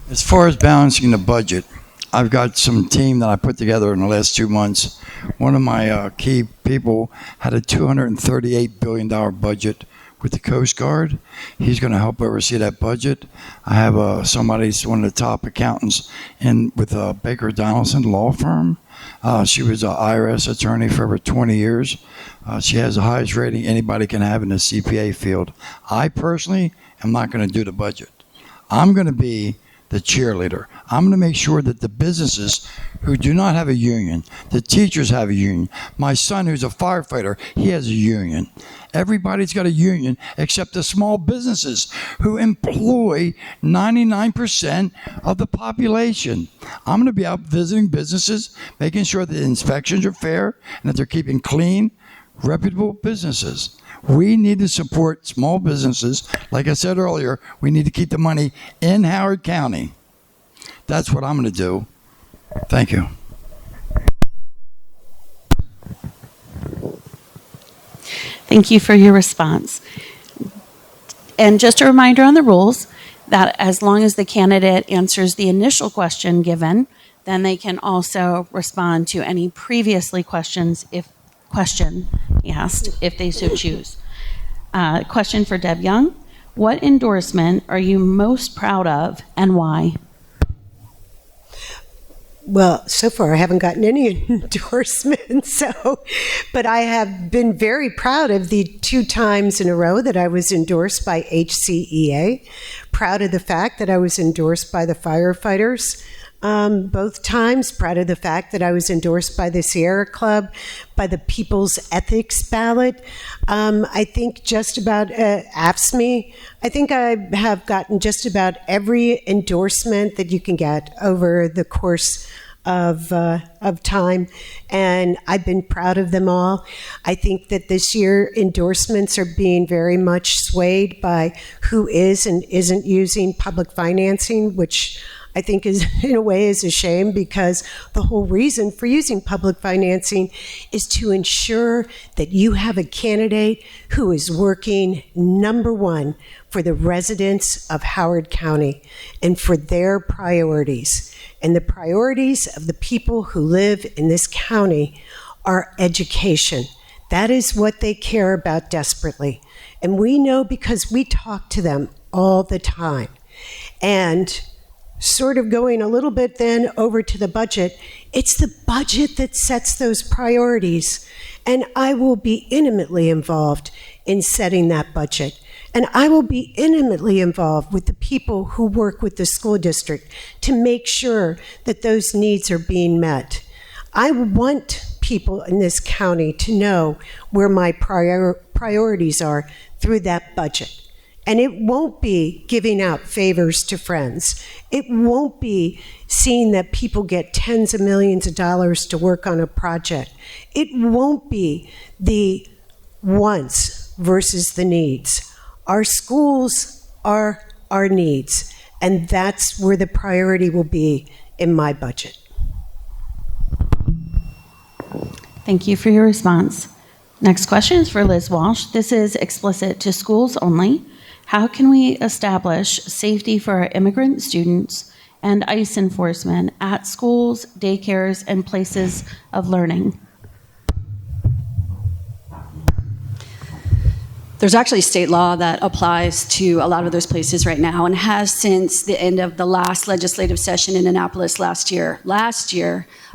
As far as balancing the budget, I've got some team that I put together in the last 2 months. One of my key people had a $238 billion budget with the Coast Guard. He's going to help oversee that budget. I have somebody, one of the top accountants with Baker Donaldson law firm. She was an IRS attorney for over 20 years. She has the highest rating anybody can have in the CPA field. I personally am not going to do the budget. I'm going to be the cheerleader. I'm going to make sure that the businesses who do not have a union, the teachers have a union. My son, who's a firefighter, he has a union. Everybody's got a union except the small businesses who employ 99% of the population. I'm going to be out visiting businesses, making sure that the inspections are fair and that they're keeping clean, reputable businesses. We need to support small businesses. Like I said earlier, we need to keep the money in Howard County. That's what I'm going to do. Thank you. Thank you for your response. And just a reminder on the rules that as long as the candidate answers the initial question given, then they can also respond to any previously questions if frequently asked if they so choose. Question for Deb Young. What endorsement are you most proud of and why? Well, so far I haven't gotten any endorsements, but I have been very proud of the 2 times in a row that I was endorsed by HCEA. Proud of the fact that I was endorsed by the firefighters both times. Proud of the fact that I was endorsed by the Sierra Club, by the People's Ethics Ballot. I think just about AFSCME. I think I have gotten just about every endorsement that you can get over the course of time, and I've been proud of them all. I think that this year endorsements are being very much swayed by who is and isn't using public financing, which I think is, in a way, is a shame, because the whole reason for using public financing is to ensure that you have a candidate who is working, number one, for the residents of Howard County and for their priorities. And the priorities of the people who live in this county are education. That is what they care about desperately. And we know because we talk to them all the time. And sort of going a little bit then over to the budget, it's the budget that sets those priorities. And I will be intimately involved in setting that budget. And I will be intimately involved with the people who work with the school district to make sure that those needs are being met. I want people in this county to know where my priorities are through that budget. And it won't be giving out favors to friends. It won't be seeing that people get tens of millions of dollars to work on a project. It won't be the wants versus the needs. Our schools are our needs, and that's where the priority will be in my budget. Thank you for your response. Next question is for Liz Walsh. This is explicit to schools only. How can we establish safety for our immigrant students and ICE enforcement at schools, daycares, and places of learning? There's actually state law that applies to a lot of those places right now and has since the end of the last legislative session in Annapolis last year.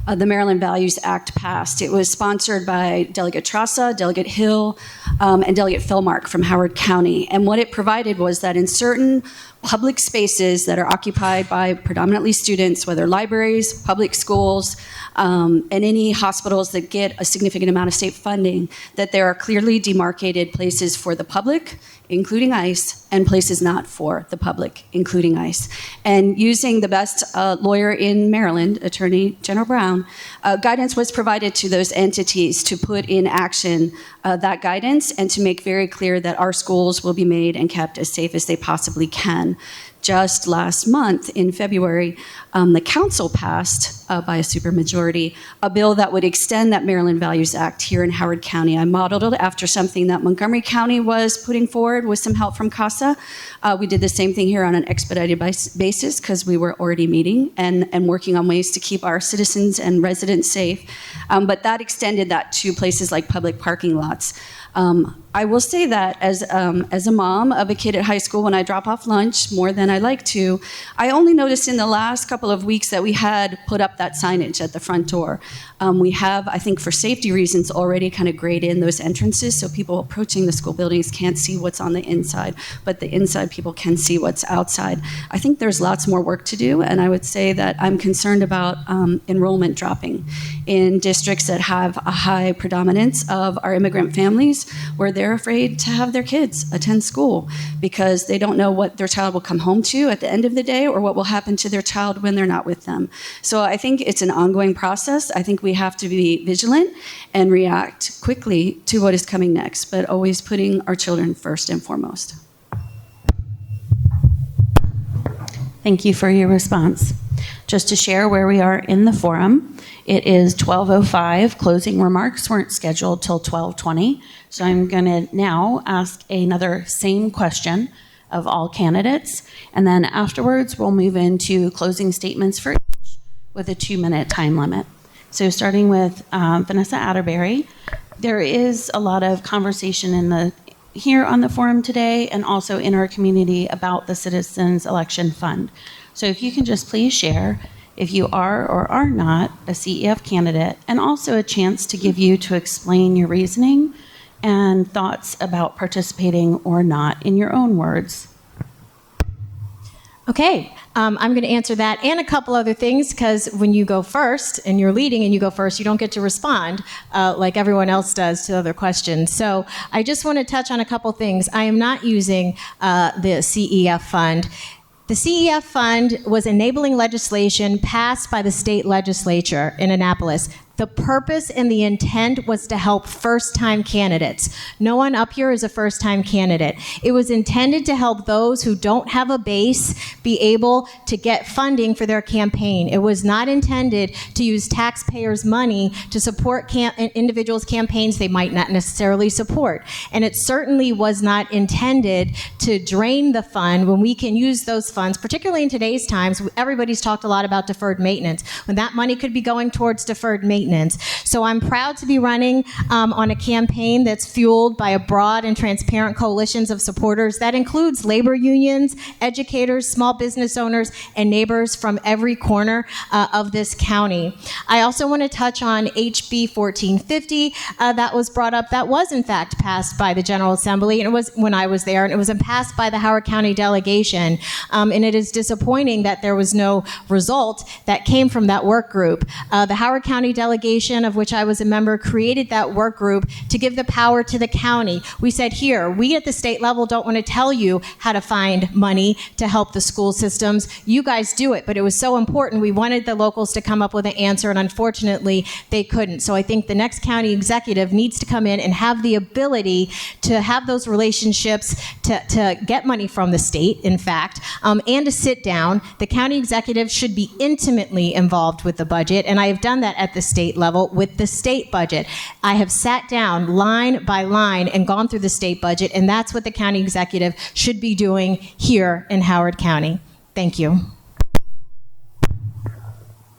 The Maryland Values Act passed. It was sponsored by Delegate Trassa, Delegate Hill, and Delegate Philmark from Howard County. And what it provided was that in certain public spaces that are occupied by predominantly students, whether libraries, public schools, and any hospitals that get a significant amount of state funding, that there are clearly demarcated places for the public, including ICE, and places not for the public, including ICE. And using the best lawyer in Maryland, Attorney General Brown, guidance was provided to those entities to put in action that guidance and to make very clear that our schools will be made and kept as safe as they possibly can. Just last month, in February, the council passed, by a supermajority, a bill that would extend that Maryland Values Act here in Howard County. I modeled it after something that Montgomery County was putting forward with some help from CASA. We did the same thing here on an expedited basis because we were already meeting and working on ways to keep our citizens and residents safe. But that extended that to places like public parking lots. I will say that as a mom of a kid at high school, when I drop off lunch more than I like to, I only noticed in the last couple of weeks that we had put up that signage at the front door. We have, I think for safety reasons, already kind of grayed in those entrances so people approaching the school buildings can't see what's on the inside, but the inside people can see what's outside. I think there's lots more work to do, and I would say that I'm concerned about enrollment dropping in districts that have a high predominance of our immigrant families, where they're afraid to have their kids attend school because they don't know what their child will come home to at the end of the day or what will happen to their child when they're not with them. So I think it's an ongoing process. I think we have to be vigilant and react quickly to what is coming next, but always putting our children first and foremost. Thank you for your response. Just to share where we are in the forum, it is 12:05. Closing remarks weren't scheduled till 12:20. So I'm going to now ask another same question of all candidates. And then afterwards, we'll move into closing statements for each with a 2-minute time limit. So starting with Vanessa Atterbury, there is a lot of conversation here on the forum today and also in our community about the Citizens Election Fund. So if you can just please share if you are or are not a CEF candidate, and also a chance to give you to explain your reasoning and thoughts about participating or not in your own words. Okay, I'm going to answer that and a couple other things, because when you go first and you're leading and you go first, you don't get to respond like everyone else does to other questions. So I just want to touch on a couple things. I am not using the CEF fund. The CEF fund was enabling legislation passed by the state legislature in Annapolis. The purpose and the intent was to help first-time candidates. No one up here is a first-time candidate. It was intended to help those who don't have a base be able to get funding for their campaign. It was not intended to use taxpayers' money to support individuals' campaigns they might not necessarily support. And it certainly was not intended to drain the fund when we can use those funds, particularly in today's times. Everybody's talked a lot about deferred maintenance, when that money could be going towards deferred maintenance. So I'm proud to be running on a campaign that's fueled by a broad and transparent coalitions of supporters that includes labor unions, educators, small business owners, and neighbors from every corner of this county. I also want to touch on HB 1450 that was brought up. That was in fact passed by the General Assembly, and it was when I was there, and it was passed by the Howard County delegation. And it is disappointing that there was no result that came from that work group. The Howard County delegation, of which I was a member, created that work group to give the power to the county. We said, here, we at the state level don't want to tell you how to find money to help the school systems. You guys do it. But it was so important. We wanted the locals to come up with an answer, and unfortunately, they couldn't. So I think the next county executive needs to come in and have the ability to have those relationships to get money from the state, in fact, and to sit down. The county executive should be intimately involved with the budget, and I have done that at the state level with the state budget. I have sat down line by line and gone through the state budget, and that's what the county executive should be doing here in Howard County. Thank you.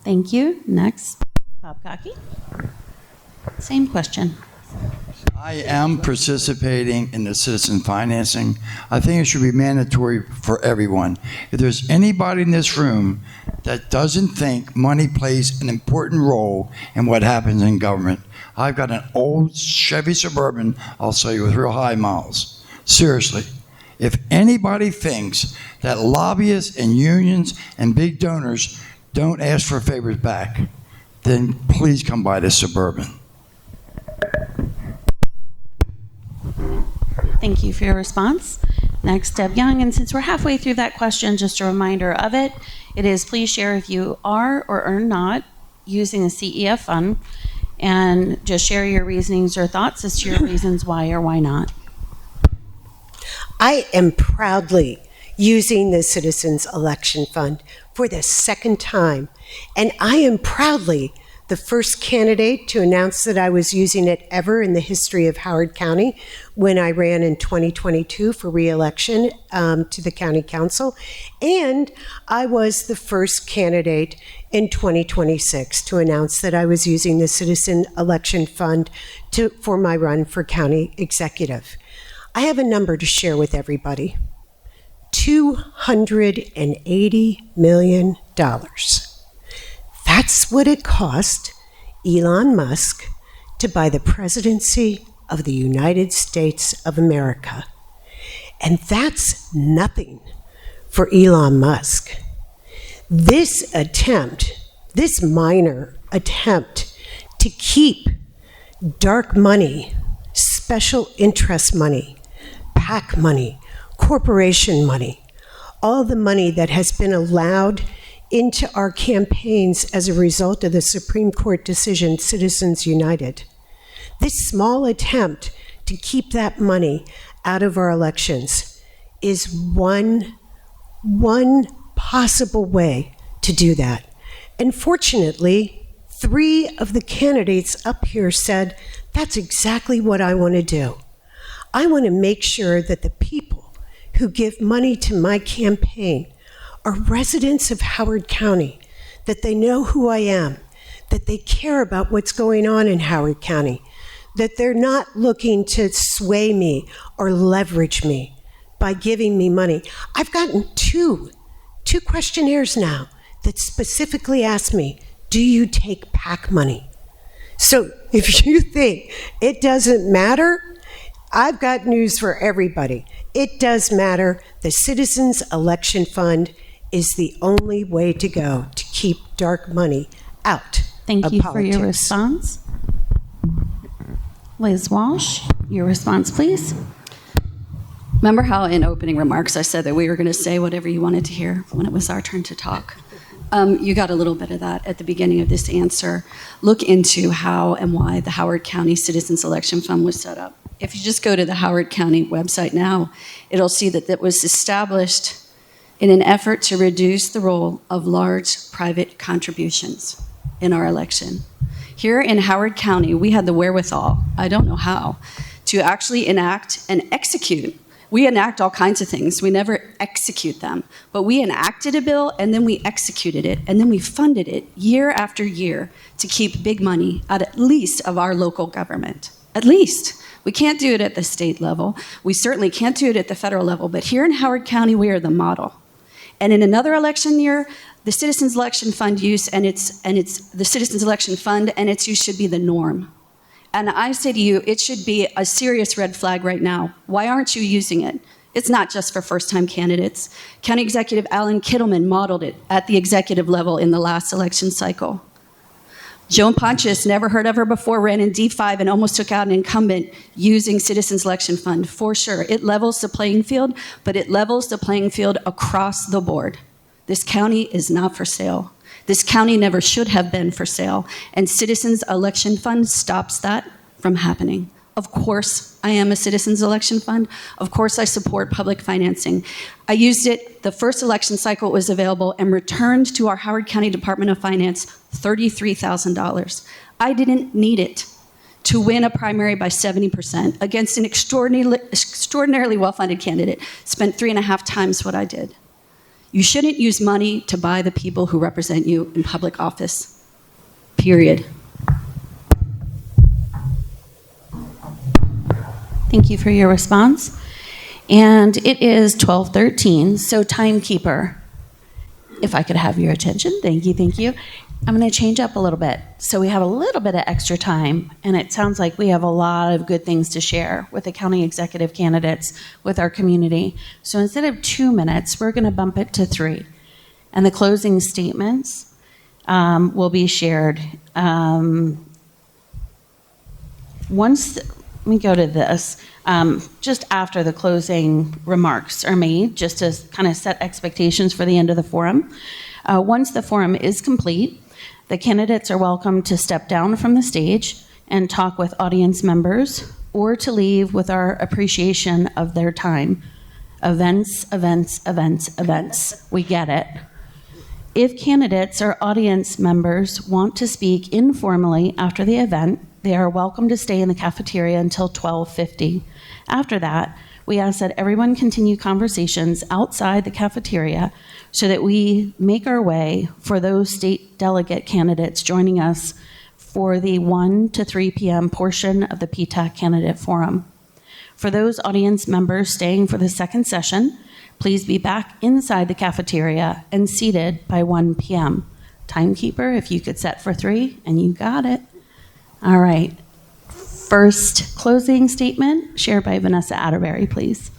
Thank you. Next, Bob Cockey. Same question. I am participating in the citizen financing. I think it should be mandatory for everyone. If there's anybody in this room that doesn't think money plays an important role in what happens in government, I've got an old Chevy Suburban, I'll sell you, with real high miles. Seriously. If anybody thinks that lobbyists and unions and big donors don't ask for favors back, then please come buy this Suburban. Thank you for your response. Next, Deb Young. And since we're halfway through that question, just a reminder of it, it is please share if you are or are not using the CEF fund, and just share your reasonings or thoughts as to your reasons why or why not. I am proudly using the Citizens Election Fund for the second time, and I am proudly the first candidate to announce that I was using it ever in the history of Howard County when I ran in 2022 for re-election to the county council. And I was the first candidate in 2026 to announce that I was using the Citizen Election Fund for my run for county executive. I have a number to share with everybody. $280 million. That's what it cost Elon Musk to buy the presidency of the United States of America. And that's nothing for Elon Musk. This minor attempt to keep dark money, special interest money, PAC money, corporation money, all the money that has been allowed into our campaigns as a result of the Supreme Court decision, Citizens United. This small attempt to keep that money out of our elections is one possible way to do that. And fortunately, 3 of the candidates up here said, that's exactly what I want to do. I want to make sure that the people who give money to my campaign are residents of Howard County, that they know who I am, that they care about what's going on in Howard County, that they're not looking to sway me or leverage me by giving me money. I've gotten two questionnaires now that specifically ask me, do you take PAC money? So if you think it doesn't matter, I've got news for everybody. It does matter. The Citizens Election Fund is the only way to go to keep dark money out Thank of you politics. for your response. Liz Walsh, your response, please. Remember how in opening remarks I said that we were going to say whatever you wanted to hear when it was our turn to talk? You got a little bit of that at the beginning of this answer. Look into how and why the Howard County Citizens Election Fund was set up. If you just go to the Howard County website now, it'll see that it was established in an effort to reduce the role of large private contributions in our election. Here in Howard County, we had the wherewithal, I don't know how, to actually enact and execute. We enact all kinds of things. We never execute them. But we enacted a bill, and then we executed it, and then we funded it year after year to keep big money at least of our local government. At least. We can't do it at the state level. We certainly can't do it at the federal level. But here in Howard County, we are the model. And in another election year, the Citizens Election Fund use and it's the Citizens Election Fund and its use should be the norm. And I say to you, it should be a serious red flag right now. Why aren't you using it? It's not just for first-time candidates. County Executive Alan Kittleman modeled it at the executive level in the last election cycle. Joan Pontius, never heard of her before, ran in D5 and almost took out an incumbent using Citizens Election Fund, for sure. It levels the playing field, but it levels the playing field across the board. This county is not for sale. This county never should have been for sale, and Citizens Election Fund stops that from happening. Of course, I am a Citizens Election Fund. Of course, I support public financing. I used it the first election cycle it was available and returned to our Howard County Department of Finance $33,000. I didn't need it to win a primary by 70% against an extraordinarily well-funded candidate. Spent 3.5 times what I did. You shouldn't use money to buy the people who represent you in public office, period. Thank you for your response. And it is 12:13, so timekeeper, if I could have your attention. Thank you, thank you. I'm going to change up a little bit. So we have a little bit of extra time, and it sounds like we have a lot of good things to share with the county executive candidates, with our community. So instead of 2 minutes, we're going to bump it to 3. And the closing statements will be shared. Let me go to this. Just after the closing remarks are made, just to kind of set expectations for the end of the forum. Once the forum is complete, the candidates are welcome to step down from the stage and talk with audience members, or to leave with our appreciation of their time. Events, events, events, events. We get it. If candidates or audience members want to speak informally after the event, they are welcome to stay in the cafeteria until 12:50. After that, we ask that everyone continue conversations outside the cafeteria so that we make our way for those state delegate candidates joining us for the 1 to 3 p.m. portion of the PTAC candidate forum. For those audience members staying for the second session, please be back inside the cafeteria and seated by 1 p.m. Timekeeper, if you could set for 3, and you got it. All right. First closing statement shared by Vanessa Atterbury, please.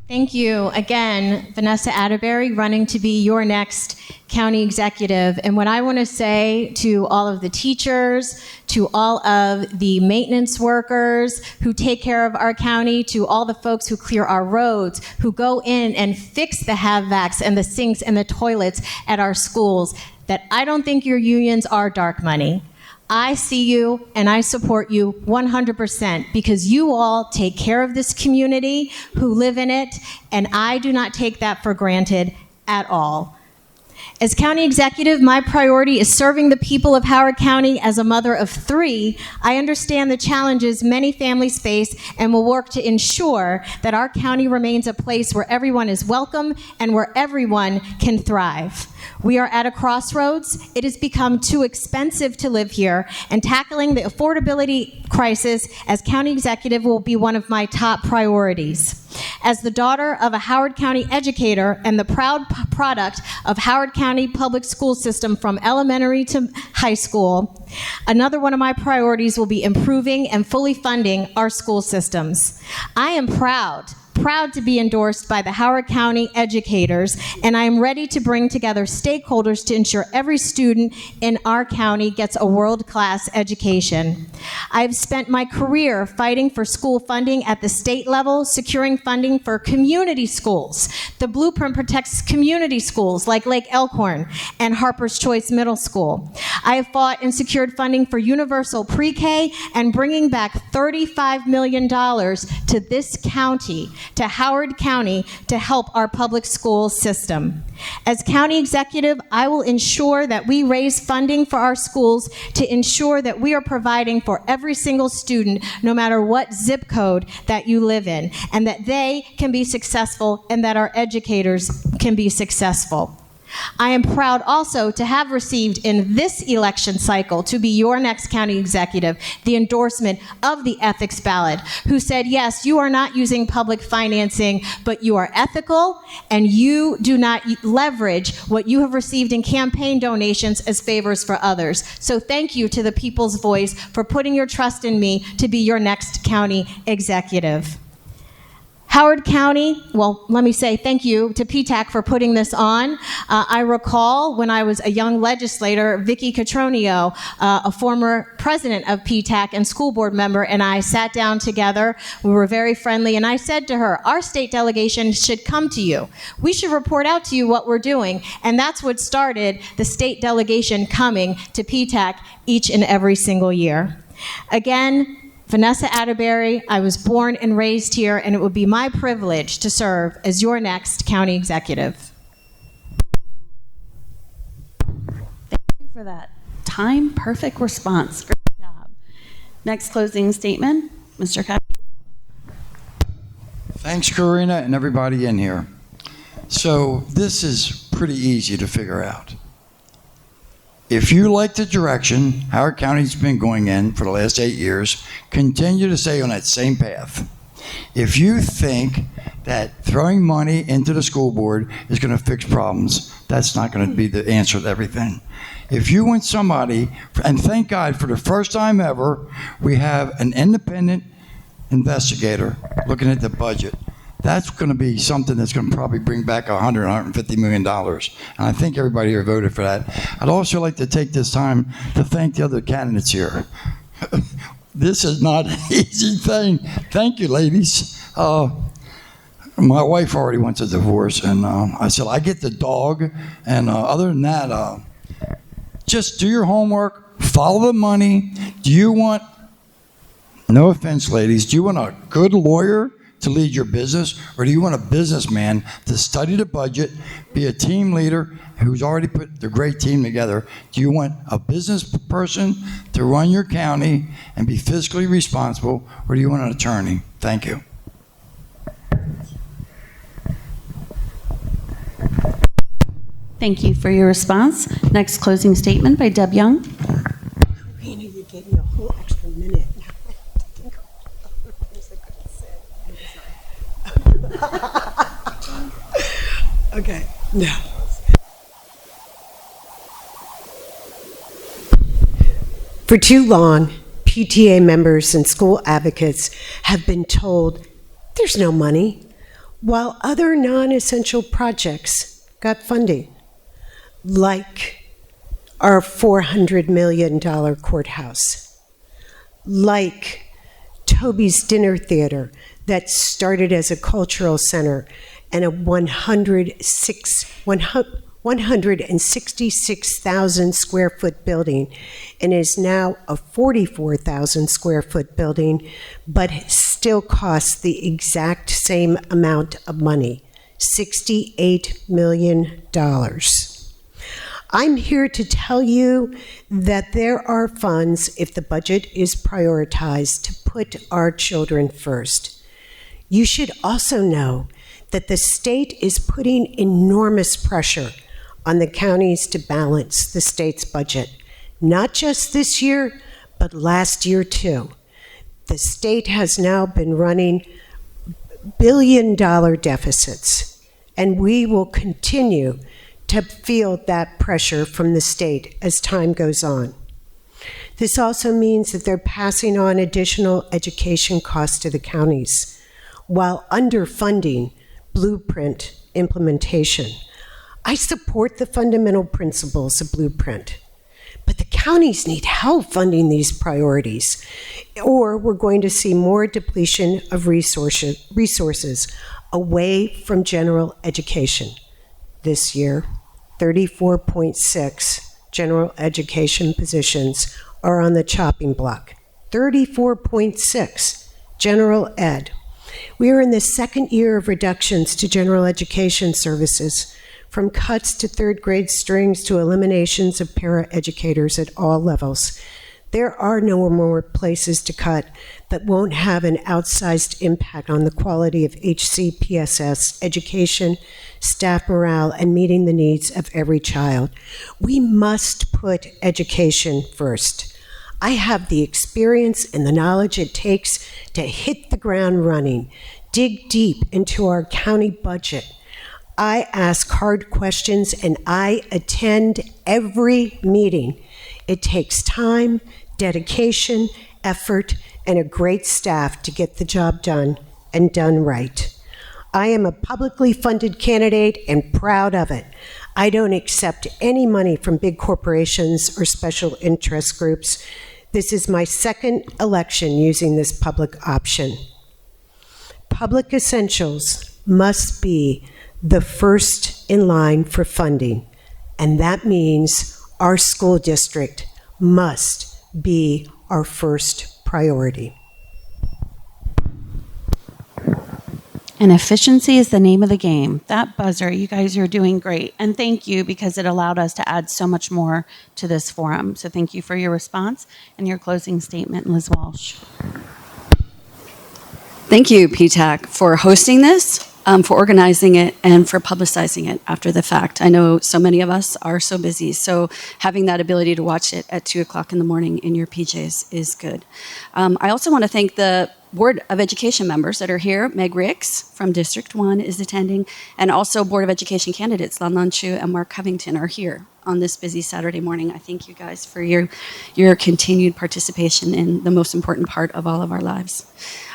Thank you. Again, Vanessa Atterbury, running to be your next county executive. And what I want to say to all of the teachers, to all of the maintenance workers who take care of our county, to all the folks who clear our roads, who go in and fix the HVACs and the sinks and the toilets at our schools, that I don't think your unions are dark money. I see you and I support you 100% because you all take care of this community who live in it, and I do not take that for granted at all. As county executive, my priority is serving the people of Howard County. As a mother of 3, I understand the challenges many families face and will work to ensure that our county remains a place where everyone is welcome and where everyone can thrive. We are at a crossroads. It has become too expensive to live here, and tackling the affordability crisis as county executive will be one of my top priorities. As the daughter of a Howard County educator and the proud product of Howard County public school system from elementary to high school, another one of my priorities will be improving and fully funding our school systems. I am proud to be endorsed by the Howard County educators, and I am ready to bring together stakeholders to ensure every student in our county gets a world-class education. I've spent my career fighting for school funding at the state level, securing funding for community schools. The blueprint protects community schools like Lake Elkhorn and Harper's Choice Middle School. I have fought and secured funding for universal pre-K and bringing back $35 million to this county, to Howard County, to help our public school system. As county executive, I will ensure that we raise funding for our schools to ensure that we are providing for every single student, no matter what zip code that you live in, and that they can be successful and that our educators can be successful. I am proud also to have received in this election cycle to be your next county executive the endorsement of the ethics ballot, who said, yes, you are not using public financing, but you are ethical and you do not leverage what you have received in campaign donations as favors for others. So thank you to the People's Voice for putting your trust in me to be your next county executive. Howard County, well, let me say thank you to PTAC for putting this on. I recall when I was a young legislator, Vicky Catronio, a former president of PTAC and school board member, and I sat down together. We were very friendly, and I said to her, our state delegation should come to you. We should report out to you what we're doing, and that's what started the state delegation coming to PTAC each and every single year. Again, Vanessa Atterbury, I was born and raised here, and it would be my privilege to serve as your next county executive. Thank you for that time-perfect response. Great job. Next closing statement, Mr. Cuddy. Thanks, Karina, and everybody in here. So this is pretty easy to figure out. If you like the direction Howard County's been going in for the last 8 years, continue to stay on that same path. If you think that throwing money into the school board is going to fix problems, that's not going to be the answer to everything. If you want somebody, and thank God for the first time ever, we have an independent investigator looking at the budget. That's going to be something that's going to probably bring back $150 million. And I think everybody here voted for that. I'd also like to take this time to thank the other candidates here. This is not an easy thing. Thank you, ladies. My wife already wants a divorce, and I said, I get the dog. And other than that, just do your homework, follow the money. Do you want, no offense, ladies, do you want a good lawyer to lead your business, or do you want a businessman to study the budget, be a team leader who's already put the great team together? Do you want a business person to run your county and be fiscally responsible, or do you want an attorney? Thank you. Thank you for your response. Next closing statement by Deb Young. Karina, you gave me a whole extra minute. Okay, no. For too long, PTA members and school advocates have been told there's no money, while other non-essential projects got funding, like our $400 million courthouse, like Toby's Dinner Theater that started as a cultural center and a 166,000 square foot building, and is now a 44,000 square foot building, but still costs the exact same amount of money, $68 million. I'm here to tell you that there are funds, if the budget is prioritized, to put our children first. You should also know that the state is putting enormous pressure on the counties to balance the state's budget, not just this year, but last year too. The state has now been running billion-dollar deficits, and we will continue to feel that pressure from the state as time goes on. This also means that they're passing on additional education costs to the counties while underfunding Blueprint implementation. I support the fundamental principles of Blueprint, but the counties need help funding these priorities, or we're going to see more depletion of resources away from general education. This year, 34.6 general education positions are on the chopping block. 34.6 general ed. We are in the second year of reductions to general education services, from cuts to third grade strings to eliminations of paraeducators at all levels. There are no more places to cut that won't have an outsized impact on the quality of HCPSS education, staff morale, and meeting the needs of every child. We must put education first. I have the experience and the knowledge it takes to hit the ground running, dig deep into our county budget. I ask hard questions and I attend every meeting. It takes time, dedication, effort, and a great staff to get the job done and done right. I am a publicly funded candidate and proud of it. I don't accept any money from big corporations or special interest groups. This is my second election using this public option. Public essentials must be the first in line for funding, and that means our school district must be our first priority. And efficiency is the name of the game. That buzzer, you guys are doing great. And thank you, because it allowed us to add so much more to this forum. So thank you for your response and your closing statement, Liz Walsh. Thank you, PTAC, for hosting this, for organizing it, and for publicizing it after the fact. I know so many of us are so busy, so having that ability to watch it at 2 o'clock in the morning in your PJs is good. I also want to thank the Board of Education members that are here. Meg Ricks from District 1 is attending, and also Board of Education candidates Lan Lan Chu and Mark Covington are here on this busy Saturday morning. I thank you guys for your continued participation in the most important part of all of our lives.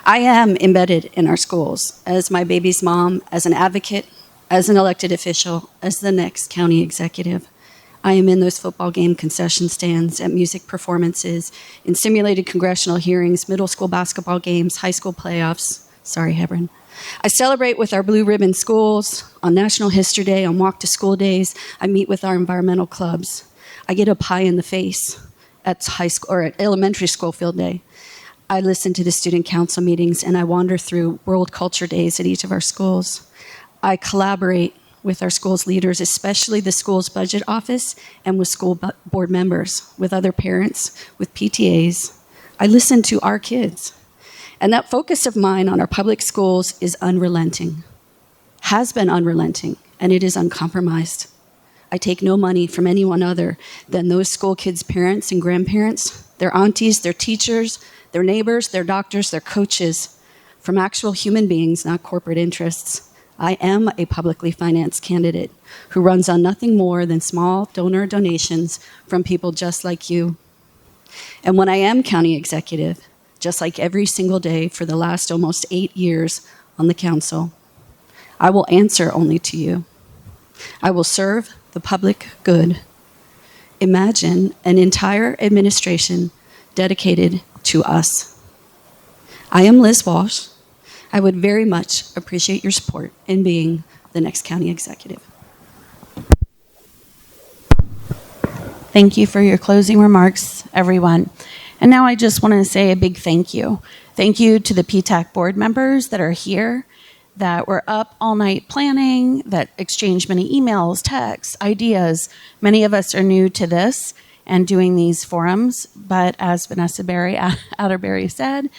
I am embedded in our schools as my baby's mom, as an advocate, as an elected official, as the next county executive. I am in those football game concession stands, at music performances, in simulated congressional hearings, middle school basketball games, high school playoffs. Sorry, Hebron. I celebrate with our Blue Ribbon schools on National History Day, on Walk to School days. I meet with our environmental clubs. I get a pie in the face at high school or at elementary school field day. I listen to the student council meetings, and I wander through World Culture Days at each of our schools. I collaborate with our school's leaders, especially the school's budget office, and with school board members, with other parents, with PTAs. I listen to our kids. And that focus of mine on our public schools is unrelenting, has been unrelenting, and it is uncompromised. I take no money from anyone other than those school kids' parents and grandparents, their aunties, their teachers, their neighbors, their doctors, their coaches, from actual human beings, not corporate interests. I am a publicly financed candidate who runs on nothing more than small donor donations from people just like you. And when I am county executive, just like every single day for the last almost 8 years on the council, I will answer only to you. I will serve the public good. Imagine an entire administration dedicated to us. I am Liz Walsh. I would very much appreciate your support in being the next county executive. Thank you for your closing remarks, everyone. And now I just want to say a big thank you. Thank you to the PTAC board members that are here. that were up all night planning, that exchanged many emails, texts, ideas. Many of us are new to this and doing these forums, but as Vanessa Atterbury said,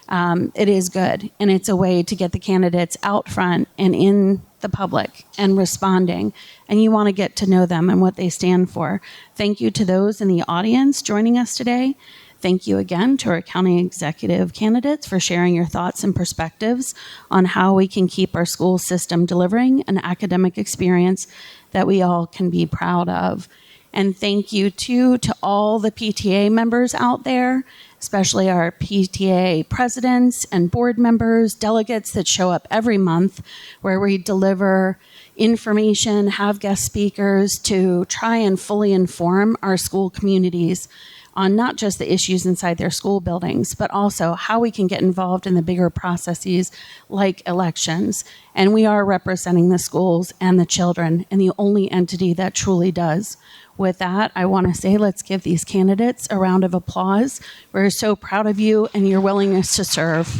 it is good, and it's a way to get the candidates out front and in the public and responding, and you want to get to know them and what they stand for. Thank you to those in the audience joining us today. Thank you again to our county executive candidates for sharing your thoughts and perspectives on how we can keep our school system delivering an academic experience that we all can be proud of. And thank you too to all the PTA members out there, especially our PTA presidents and board members, delegates that show up every month where we deliver information, have guest speakers to try and fully inform our school communities on not just the issues inside their school buildings, but also how we can get involved in the bigger processes like elections. And we are representing the schools and the children, and the only entity that truly does. With that, I want to say let's give these candidates a round of applause. We're so proud of you and your willingness to serve.